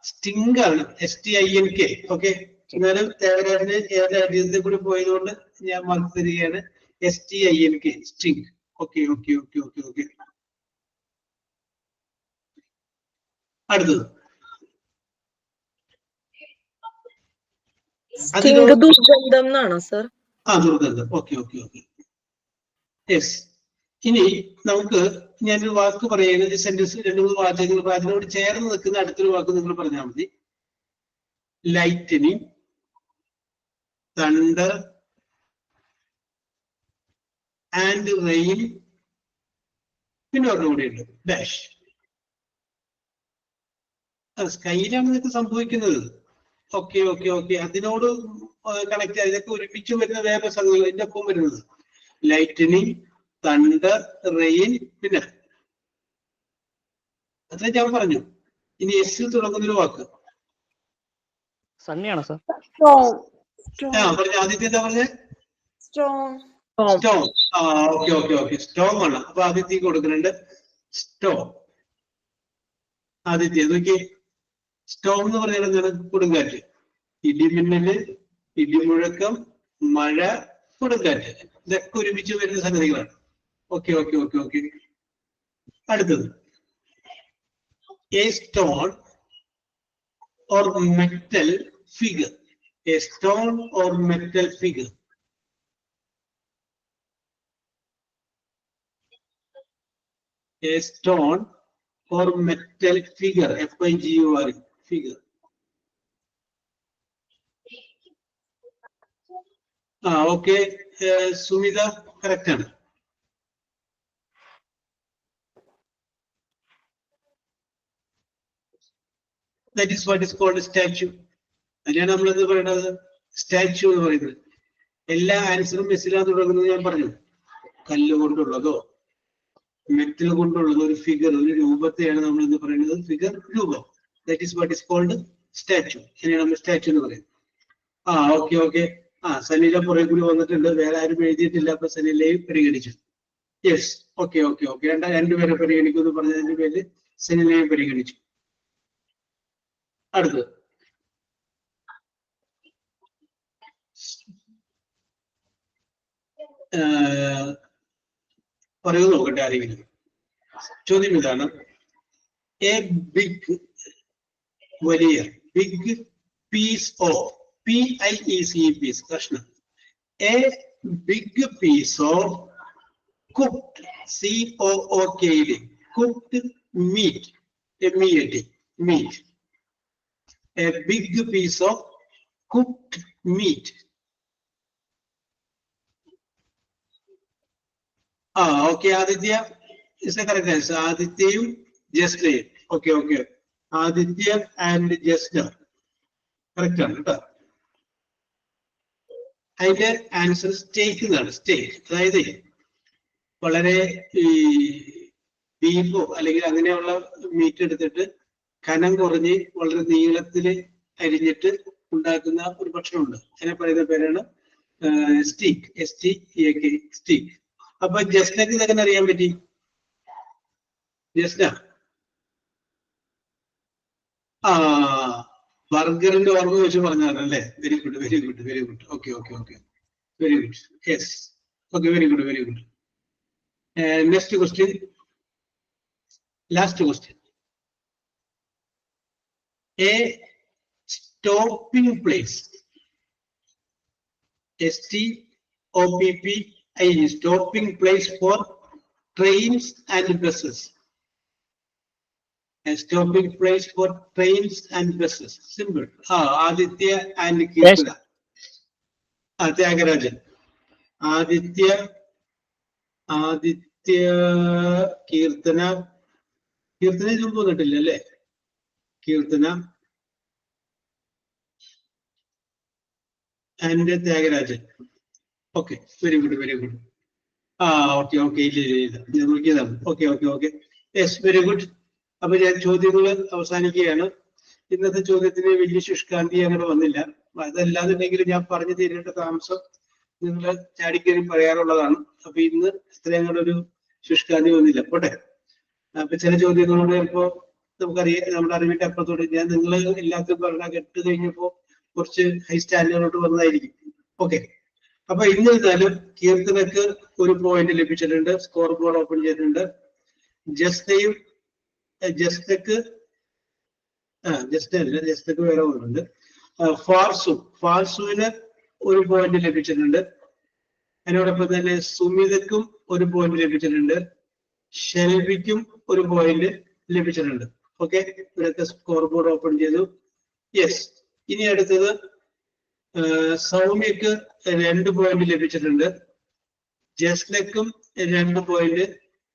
സ്റ്റിങ് ആണ്, STINK. ഓക്കെ, എന്നാലും ത്യാഗരാജന് ഏതൊരു കൂടി പോയതുകൊണ്ട് ഞാൻ മാർക്ക് തരികയാണ്. STINK, sting. Okay okay okay okay okay. അടുത്തത് ദുർഗന്ധം എന്നാണോ സർ? ദുർഗന്ധം. Okay okay okay. യെസ്. ഇനി നമുക്ക് ഞാനൊരു വാക്ക് പറയുന്നത് സെന്റൻസ് 2-3 വാചകങ്ങൾ അതിനോട് ചേർന്ന് നിൽക്കുന്ന അടുത്തൊരു വാക്ക് നിങ്ങൾ പറഞ്ഞാൽ മതി. ലൈറ്റനിങ്, തണ്ടർ, ആൻഡ് റെയിൻ, പിന്നെ ഒരെണ്ണം കൂടിയുണ്ട് ഡാഷ്. സ്കൈയിലാണ് ഇതൊക്കെ സംഭവിക്കുന്നത്. ഓക്കെ ഓക്കെ ഓക്കെ, അതിനോട് കണക്ട് ഇതൊക്കെ ഒരുമിച്ച് വരുന്ന വേറെ സംഗതികൾ ഇതിന്റെ ഒപ്പം വരുന്നത്. ലൈറ്റനിങ്, തണ്ടർ, റെയിൻ, പിന്നെ അത്ര ഞാൻ പറഞ്ഞു. ഇനി എസ് തുടങ്ങുന്നൊരു വാക്ക്. സണ്ണിയാണോ സർ? പറഞ്ഞ ആദ്യത്തെ എന്താ പറഞ്ഞേ? Storm. Storm. Okay okay okay, Storm ആണ്. അപ്പൊ ആദിത്യക്ക് കൊടുക്കുന്നുണ്ട് സ്റ്റോം. ആദിത്യ നോക്കിയേ, സ്റ്റോം എന്ന് പറഞ്ഞാൽ എന്താണ്? കൊടുങ്കാറ്റ്. ഇടിമിന്നല്, ഇടിമുഴക്കം, മഴ, കൊടുങ്കാറ്റ്, ഇതൊക്കെ ഒരുമിച്ച് വരുന്ന സംഗതികളാണ്. Okay okay okay okay. അടുത്തത് a stone or metal figure. A stone or metal figure. A stone or metal figure. F-I-G-U-R-E. Figure. Okay. Sumita, correct. That is what is called a statue. അതിനാണ് നമ്മൾ എന്ത് പറയുന്നത്? Statue എന്ന് പറയുന്നത്. എല്ലാ ആൻസറും മെസ്സിലാ തുടങ്ങുന്നത് ഞാൻ പറഞ്ഞു. കല്ല് കൊണ്ടുള്ളതോ മെറ്റൽ കൊണ്ടുള്ളതോ ഒരു ഫിഗർ, ഒരു രൂപത്തെയാണ് നമ്മൾ എന്ന് പറയുന്നത് ഫിഗർ, രൂപം. That is what is called statue. ഇതിനാണ് നമ്മൾ സ്റ്റാച്യു എന്ന് പറയുന്നത്. Okay okay. സനീല പുറകെ കൂടി വന്നിട്ടുണ്ട്. വേറെ ആരും എഴുതിയിട്ടില്ല. അപ്പൊ സനീലയും പരിഗണിച്ചു. Yes, okay okay okay. രണ്ടുപേരെ പരിഗണിക്കും എന്ന് പറഞ്ഞതിന്റെ പേരിൽ സനീലയും പരിഗണിച്ചു. അടുത്തത് പറയൂ നോക്കട്ടെ ആരെങ്കിലും. ചോദ്യം ഇതാണ്. എ ബിഗ്, വലിയ, big piece of, PIEC, piece, കഷ്ണം. A big piece of cooked, COOKED, cooked meat, MEAT, meat. A big piece of cooked meat. Okay, Aditya is the correct answer. Aditya, Jasna. Okay, okay. Aditya and Jasna. Correct answer. അതിന്റെ answer സ്റ്റേക്ക് എന്നാണ്. സ്റ്റേക്ക് അതായത് വളരെ ബീഫോ അല്ലെങ്കിൽ അങ്ങനെയുള്ള meet എടുത്തിട്ട് കനം കുറഞ്ഞ് വളരെ നീളത്തില് അരിഞ്ഞിട്ട് ഉണ്ടാക്കുന്ന ഒരു ഭക്ഷണമുണ്ട്. അതിനെ പറയുന്ന പേരാണ് സ്റ്റീക്ക്. STEAK, steak. അപ്പൊ ജസ്നക്ക് ഇതൊക്കെ അറിയാൻ പറ്റി? ജസ്ന, ബർഗറിന്റെ ഓർമ്മ വെച്ച് പറഞ്ഞാലല്ലേ? Very good, very good, very good. Okay okay okay, very good. Yes, okay, very good, very good. Next question, last question. A stopping place. STOPPING, stopping place for trains and buses. A stopping place for trains and buses. Simple. Aditya and Kirtana. Tyagarajan. Aditya, Kirtana. Kirtana is also not a Kirtana and Tyagarajan. Okay, very good, very good. Okay, okay, okay, okay, okay. Yes, very good. അപ്പൊ ഞാൻ ചോദ്യങ്ങൾ അവസാനിക്കുകയാണ്. ഇന്നത്തെ ചോദ്യത്തിന് വലിയ ശുഷ്കാന്തി അങ്ങനെ വന്നില്ല. അതല്ലാന്നുണ്ടെങ്കിൽ ഞാൻ പറഞ്ഞു തരേണ്ട താമസം നിങ്ങൾ ചാടിക്കറി പറയാറുള്ളതാണ്. അപ്പൊ ഇന്ന് ഇത്രയും കൂടെ ഒരു ശുഷ്കാന്തി വന്നില്ല. പോട്ടെ. അപ്പൊ ചില ചോദ്യങ്ങളോട് ചിലപ്പോ നമുക്കറിയാം, നമ്മുടെ അറിവിന്റെ അപ്പുറത്തോട് ഞാൻ നിങ്ങൾ എല്ലാത്തിനും പറഞ്ഞാൽ കേട്ട് കഴിഞ്ഞപ്പോ കുറച്ച് ഹൈ സ്റ്റാൻഡേർഡോട്ട് വന്നതായിരിക്കും. ഓക്കെ. അപ്പൊ എന്നിരുന്നാലും കീർത്തനക്ക് ഒരു പോയിന്റ് ലഭിച്ചിട്ടുണ്ട്. സ്കോർ ബോർഡ് ഓപ്പൺ ചെയ്തിട്ടുണ്ട്. ജസ്നയും ജസ്നക്ക് വേറെ ഒന്നുണ്ട്. ഫാർസുവിന് ഒരു പോയിന്റ് ലഭിച്ചിട്ടുണ്ട്. അതിനോടൊപ്പം തന്നെ സുമിതക്കും ഒരു പോയിന്റ് ലഭിച്ചിട്ടുണ്ട്. ഷെൽവിക്കും ഒരു പോയിന്റ് ലഭിച്ചിട്ടുണ്ട്. ഓക്കെ, ഇവരൊക്കെ സ്കോർ ബോർഡ് ഓപ്പൺ ചെയ്തു. യെസ്, ഇനി അടുത്തത് സൗമ്യക്ക് 2 പോയിന്റ് ലഭിച്ചിട്ടുണ്ട്. ജസ്ലക്കും 2 പോയിന്റ്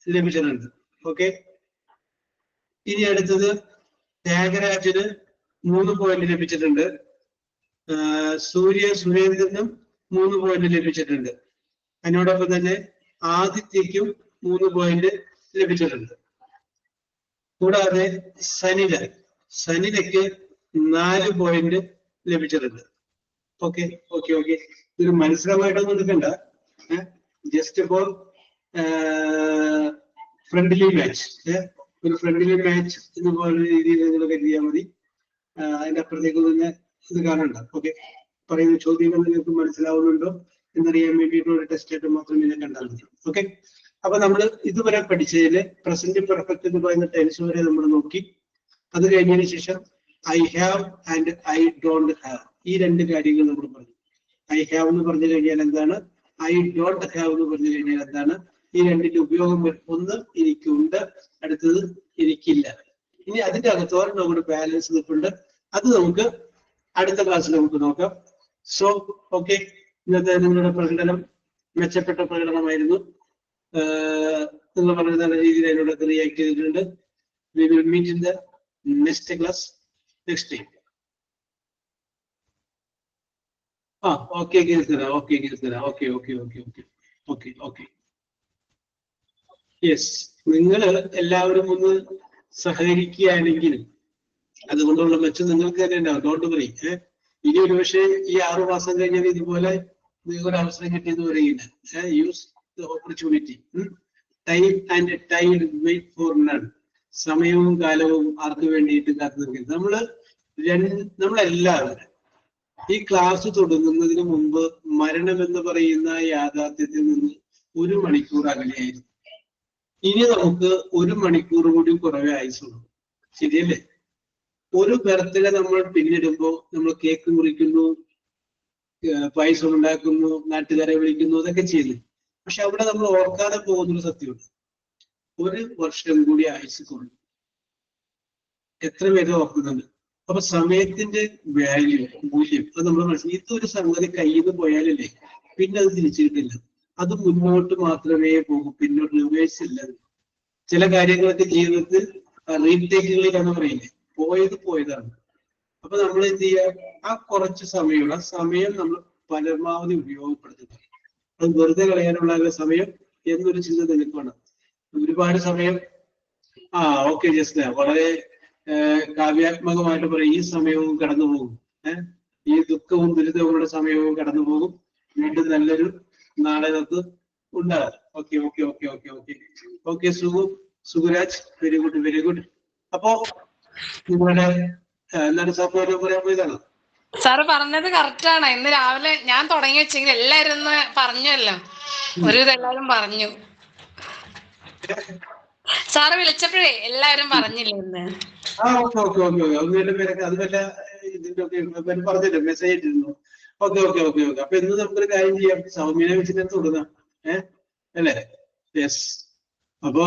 ലഭിച്ചിട്ടുണ്ട്. ഓക്കെ, ഇനി അടുത്തത് ത്യാഗരാജന് 3 പോയിന്റ് ലഭിച്ചിട്ടുണ്ട്. സുരേന്ദ്രനും 3 പോയിന്റ് ലഭിച്ചിട്ടുണ്ട്. അതിനോടൊപ്പം തന്നെ ആദിത്യക്കും 3 പോയിന്റ് ലഭിച്ചിട്ടുണ്ട്. കൂടാതെ സനിലയ്ക്ക് 4 പോയിന്റ് ലഭിച്ചിട്ടുണ്ട്. ഓക്കെ ഓക്കെ ഓക്കെ, ഇത് മത്സരമായിട്ടൊന്നും എടുക്കണ്ട, ജസ്റ്റ് ഫോർ ഫ്രണ്ട്ലി മാച്ച്. ഒരു ഫ്രണ്ട്ലി മാച്ച് എന്ന് പറയുന്ന രീതിയിൽ നിങ്ങൾ കരുതിയാൽ മതി. അതിന്റെ അപ്പുറത്തേക്ക് തന്നെ ഇത് കാണണ്ട. ഓക്കെ, പറയുന്ന ചോദ്യങ്ങൾ നിങ്ങൾക്ക് മനസ്സിലാവുന്നുണ്ടോ എന്നറിയാൻ വേണ്ടിയിട്ടുള്ള ഒരു ടെസ്റ്റ് ആയിട്ട് മാത്രം ഇതിനെ കണ്ടാൽ മതി. ഓക്കെ, അപ്പൊ നമ്മൾ ഇതുവരെ പഠിച്ചതിൽ പ്രസന്റ് പെർഫെക്റ്റ് എന്ന് പറയുന്ന ടെൻസ് വരെ നമ്മൾ നോക്കി. അത് കഴിഞ്ഞതിന് ശേഷം I have and I don't have, ഈ 2 കാര്യങ്ങൾ നമ്മൾ പറഞ്ഞു. ഐ ഹാവ് എന്ന് പറഞ്ഞു കഴിഞ്ഞാൽ എന്താണ്, ഐ ഡോണ്ട് ഹാവ് എന്ന് പറഞ്ഞു കഴിഞ്ഞാൽ എന്താണ്, ഈ 2ന്റെ ഉപയോഗം. ഒന്ന് എനിക്കുണ്ട്, അടുത്തത് എനിക്കില്ല. ഇനി അതിന്റെ അകത്തോടെ നമ്മുടെ ബാലൻസ് നിൽപ്പുണ്ട്. അത് നമുക്ക് അടുത്ത ക്ലാസ്സിൽ നമുക്ക് നോക്കാം. സോ ഓക്കെ, ഇന്നത്തെ നിങ്ങളുടെ പ്രകടനം മെച്ചപ്പെട്ട പ്രകടനമായിരുന്നു. നിങ്ങൾ പറഞ്ഞ നല്ല രീതിയിൽ അതിനോടൊക്കെ റിയാക്ട് ചെയ്തിട്ടുണ്ട്. We will meet in the next class next time. Okay കേൾത്തരാ, ഓക്കെ കേൾത്തരാ, okay okay okay okay okay okay. Yes, നിങ്ങൾ എല്ലാവരും ഒന്ന് സഹകരിക്കുകയാണെങ്കിൽ അതുകൊണ്ടുള്ള മെച്ചം നിങ്ങൾക്ക് തന്നെ ഉണ്ടാവും. Don't worry. ഇനി ഒരു പക്ഷേ ഈ 6 മാസം കഴിഞ്ഞാൽ ഇതുപോലെ നിങ്ങൾക്ക് ഒരു അവസരം കിട്ടിയെന്ന് പറയില്ല. Use the opportunity. Time and time wait for none. സമയവും കാലവും ആർക്ക് വേണ്ടിയിട്ട് കാത്തു നിൽക്കുന്നത്. നമ്മളെല്ലാവരും ഈ ക്ലാസ് തുടങ്ങുന്നതിന് മുമ്പ് മരണം എന്ന് പറയുന്ന യാഥാർത്ഥ്യത്തിൽ നിന്ന് 1 മണിക്കൂർ അകലെയായിരുന്നു. ഇനി നമുക്ക് 1 മണിക്കൂർ കൂടി കുറവേ ആയുസുള്ളൂ. ശരിയല്ലേ? ഒരു ബർത്ത്ഡേ നമ്മൾ പിന്നിടുമ്പോ നമ്മൾ കേക്ക് മുറിക്കുന്നു, പായസം ഉണ്ടാക്കുന്നു, നാട്ടുകാരെ വിളിക്കുന്നു, അതൊക്കെ ചെയ്യുന്നു. പക്ഷെ അവിടെ നമ്മൾ ഓർക്കാതെ പോകുന്നൊരു സത്യമുണ്ട്. 1 വർഷം കൂടി ആയുസ് കൊള്ളു. എത്ര പേര് ഓർക്കുന്നുണ്ട്? അപ്പൊ സമയത്തിന്റെ വാല്യൂ, മൂല്യം അത് നമ്മൾ മനസ്സിലാക്കി. ഇതൊരു സംഗതി കയ്യിൽ നിന്ന് പോയാലല്ലേ പിന്നെ അത് തിരിച്ചു കിട്ടില്ല. അത് മുന്നോട്ട് മാത്രമേ പോകും, പിന്നോട്ട് റിവേഴ്സ് ഇല്ല. ചില കാര്യങ്ങളൊക്കെ ജീവിതത്തിൽ റീടേക്കുകളിലാണ് പറയുന്നത്. പോയതാണ്. അപ്പൊ നമ്മൾ എന്ത് ചെയ്യുക, ആ കുറച്ച് സമയമുള്ള സമയം നമ്മൾ പരമാവധി ഉപയോഗപ്പെടുത്തുക. അത് വെറുതെ കളയാനുള്ള സമയം എന്നൊരു ചിന്ത നിങ്ങൾക്ക് വേണം. ഒരുപാട് സമയം ഓക്കെ ജസ്റ്റ് വളരെ കാവ്യാത്മകമായിട്ട് പറയും, ഈ സമയവും കടന്നു പോകും. ഈ ദുഃഖവും ദുരിതവുമുള്ള സമയവും കടന്നു പോകും. വീണ്ടും നല്ലൊരു നാളെ നമുക്ക് ഉണ്ടാകും. Okay okay okay okay okay okay. Suguraj, very good very good. അപ്പോ നിങ്ങളുടെ എന്താണ് സാറിന് പറയാൻ പോയതാണ്? സാറ് പറഞ്ഞത് കറക്റ്റ് ആണ്. ഇന്ന് രാവിലെ ഞാൻ തുടങ്ങി വെച്ചെങ്കിൽ എല്ലാരും ഒന്ന് പറഞ്ഞല്ലോ, ഒരുവിധം എല്ലാരും പറഞ്ഞു. സാറ് വിളിച്ചപ്പോഴേ എല്ലാവരും പറഞ്ഞില്ലേ ഇന്ന്? Okay okay okay okay. 1-2 പേരൊക്കെ അത് വല്ല ഇതിന്റെ ഒക്കെ പറഞ്ഞില്ലേ, മെസ്സേജ് ഇട്ടിരുന്നു. Okay okay okay okay. അപ്പൊ ഇന്ന് നമുക്കൊരു കാര്യം ചെയ്യാം, സൗമ്യനെ വെച്ചിട്ട് തുടങ്ങാം. അല്ലേ? യെസ്. അപ്പൊ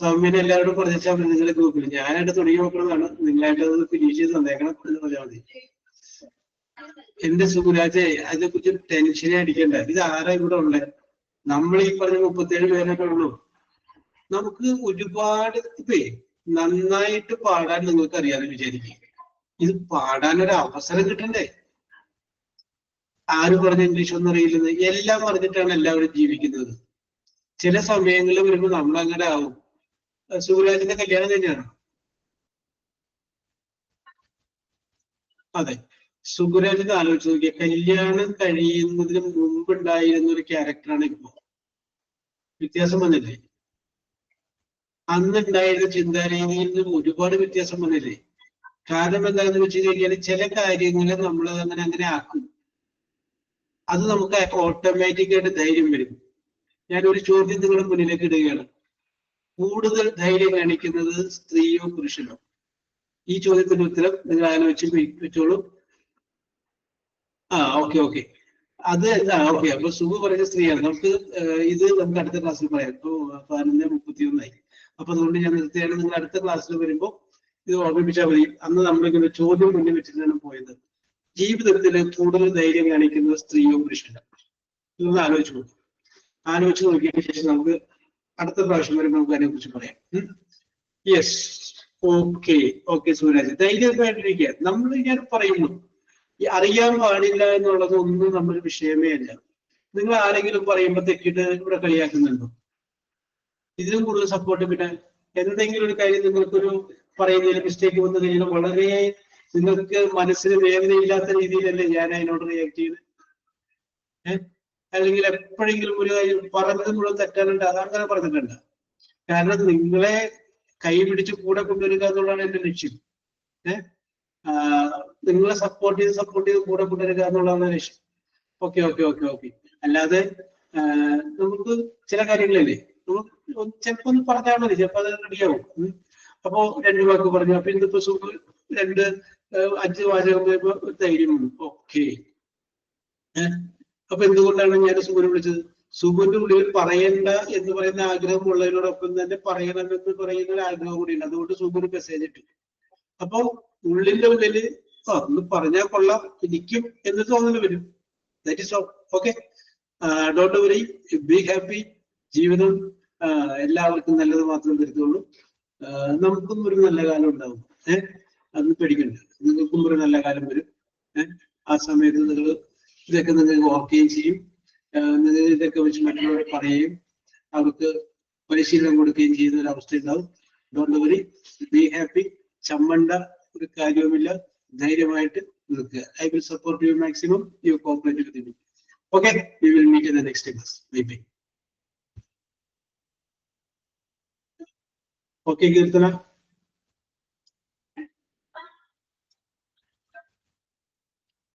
സൗമ്യനെ എല്ലാവരോടും പറഞ്ഞാൽ നിങ്ങളുടെ ഗ്രൂപ്പിൽ ഞാനായിട്ട് തുടങ്ങി നോക്കുന്നതാണ്. നിങ്ങളായിട്ട് അത് ഫിനിഷ് ചെയ്ത് തന്നേക്കണം എന്ന് പറഞ്ഞാൽ മതി. എന്റെ സുഗുരാജെ, അതിനെ കുറിച്ച് ടെൻഷനെ അടിക്കണ്ട. ഇത് ആരാ ഇവിടെ ഉള്ളത്? നമ്മൾ ഈ പറഞ്ഞ 37 പേരൊക്കെ ഉള്ളൂ. നമുക്ക് ഒരുപാട് നന്നായിട്ട് പാടാൻ നിങ്ങൾക്ക് അറിയാതെ വിചാരിക്കും. ഇത് പാടാനൊരു അവസരം കിട്ടണ്ടേ? ആര് പറഞ്ഞ ഇംഗ്ലീഷ് ഒന്നും അറിയില്ലെന്ന്? എല്ലാം പറഞ്ഞിട്ടാണ് എല്ലാവരും ജീവിക്കുന്നത്. ചില സമയങ്ങളിൽ വരുമ്പോൾ നമ്മൾ അങ്ങനെ ആവും. സുഗുരാജിന്റെ കല്യാണം തന്നെയാണ്. അതെ, സുഗുരാജിനെ ആലോചിച്ച് നോക്കിയ കല്യാണം കഴിയുന്നതിന് മുമ്പ് ഉണ്ടായിരുന്ന ഒരു ക്യാരക്ടറാണ് ഇപ്പോ. വ്യത്യാസം വന്നില്ലേ? അന്നുണ്ടായിരുന്ന ചിന്താരീതിയിൽ നിന്നും ഒരുപാട് വ്യത്യാസം വന്നില്ലേ? കാരണം എന്താണെന്ന് വെച്ച് കഴിഞ്ഞാൽ ചില കാര്യങ്ങൾ നമ്മൾ അങ്ങനെ ആക്കും. അത് നമുക്ക് ഓട്ടോമാറ്റിക്കായിട്ട് ധൈര്യം വരും. ഞാനൊരു ചോദ്യം നിങ്ങളുടെ മുന്നിലേക്ക് ഇടുകയാണ്. കൂടുതൽ ധൈര്യം കാണിക്കുന്നത് സ്ത്രീയോ പുരുഷനോ? ഈ ചോദ്യത്തിന്റെ ഉത്തരം നിങ്ങൾ ആലോചിച്ച് വെച്ചോളൂ. Okay okay. അത് ഓക്കെ. അപ്പൊ സുഖു പറയുന്ന സ്ത്രീയാണ്. നമുക്ക് അടുത്ത ക്ലാസ്സിൽ പറയാം. ഇപ്പൊ 11:31 അപ്പൊ അതുകൊണ്ട് ഞാൻ നിർത്തിയാണ്. നിങ്ങൾ അടുത്ത ക്ലാസ്സിൽ വരുമ്പോൾ ഇത് ഓർമ്മിപ്പിച്ചാൽ മതി. അന്ന് നമ്മളിങ്ങനെ ചോദ്യം മുന്നിൽ വെച്ചിട്ടാണ് പോയത്. ജീവിതത്തിൽ കൂടുതൽ ധൈര്യം കാണിക്കുന്നത് സ്ത്രീയോ പുരുഷനോ? ഇതൊന്ന് ആലോചിച്ചു. ആലോചിച്ച് നോക്കിയതിന് ശേഷം നമുക്ക് അടുത്ത പ്രാവശ്യം വരുമ്പോൾ നമുക്ക് അതിനെ കുറിച്ച് പറയാം. യെസ്, ഓക്കെ ഓക്കെ സൂരജ്, ധൈര്യമായിട്ടിരിക്കുക. നമ്മൾ ഞാൻ പറയുന്നു, ഈ അറിയാൻ പാടില്ല എന്നുള്ളത് ഒന്നും നമ്മൾ വിഷയമേ അല്ല. നിങ്ങൾ ആരെങ്കിലും പറയുമ്പോൾ തെറ്റിട്ട് ഇവിടെ കളിയാക്കുന്നുണ്ടോ? ഇതിലും കൂടുതൽ സപ്പോർട്ട് പിന്നെ എന്തെങ്കിലും ഒരു കാര്യം നിങ്ങൾക്കൊരു പറയുന്നതിൽ മിസ്റ്റേക്ക് വന്നു കഴിഞ്ഞാൽ വളരെ നിങ്ങൾക്ക് മനസ്സിന് വേദനയില്ലാത്ത രീതിയിലല്ലേ ഞാൻ അതിനോട് റിയാക്ട് ചെയ്ത്? അല്ലെങ്കിൽ എപ്പോഴെങ്കിലും ഒരു കാര്യം പറഞ്ഞത് മുഴുവൻ തെറ്റാനുണ്ട് അതങ്ങനെ പറഞ്ഞിട്ടുണ്ട്. കാരണം നിങ്ങളെ കൈ പിടിച്ച് കൂടെ കൊണ്ടുവരിക എന്നുള്ളതാണ് എന്റെ ലക്ഷ്യം. നിങ്ങളെ സപ്പോർട്ട് ചെയ്ത് കൂടെ കൊണ്ടുവരിക എന്നുള്ളതാണ് ലക്ഷ്യം. Okay okay okay okay. അല്ലാതെ നമുക്ക് ചില കാര്യങ്ങളില്ലേ ചിലപ്പോ ഒന്ന് പറഞ്ഞാൽ മതി, ചിലപ്പോ അത് റെഡിയാവും. അപ്പോ 2 വാക്ക് പറഞ്ഞു, അപ്പൊ ഇന്നിപ്പോ 5 വാചകം ധൈര്യം വന്നു. ഓക്കെ. അപ്പൊ എന്തുകൊണ്ടാണ് ഞാൻ സുബുനെ വിളിച്ചത്? സുബുന്റെ ഉള്ളിൽ പറയണ്ട എന്ന് പറയുന്ന ആഗ്രഹമുള്ളതിനോടൊപ്പം തന്നെ പറയണമെന്ന് പറയുന്ന ഒരു ആഗ്രഹം കൂടിയുണ്ട്. അതുകൊണ്ട് സുബുന് മെസ്സേജ് ഇട്ടു. അപ്പൊ ഉള്ളിന്റെ ഉള്ളില് ഒന്ന് പറഞ്ഞാൽ കൊള്ളാം എനിക്കും എന്ന് തോന്നല് വരും. That is all. Okay, don't worry, be happy. ജീവിതം എല്ലാവർക്കും നല്ലത് മാത്രം വരുത്തുള്ളൂ. നമുക്കും ഒരു നല്ല കാലം ഉണ്ടാവും. അന്ന് പേടിക്കണ്ട, നിങ്ങൾക്കും ഒരു നല്ല കാലം വരും. ആ സമയത്ത് നിങ്ങൾ ഇതൊക്കെ നിങ്ങൾക്ക് ഓർക്കുകയും ചെയ്യും. നിങ്ങൾ ഇതൊക്കെ വെച്ച് മറ്റുള്ളവരെ പറയുകയും അവർക്ക് പരിശീലനം കൊടുക്കുകയും ചെയ്യുന്ന ഒരു അവസ്ഥ ഉണ്ടാവും. Don't worry, be happy. ചമ്മണ്ട ഒരു കാര്യവുമില്ല, ധൈര്യമായിട്ട് നിൽക്കുക. I will support you maximum. You cooperate with me. Okay, we will meet in the next class. Bye bye. Okay Keerthana.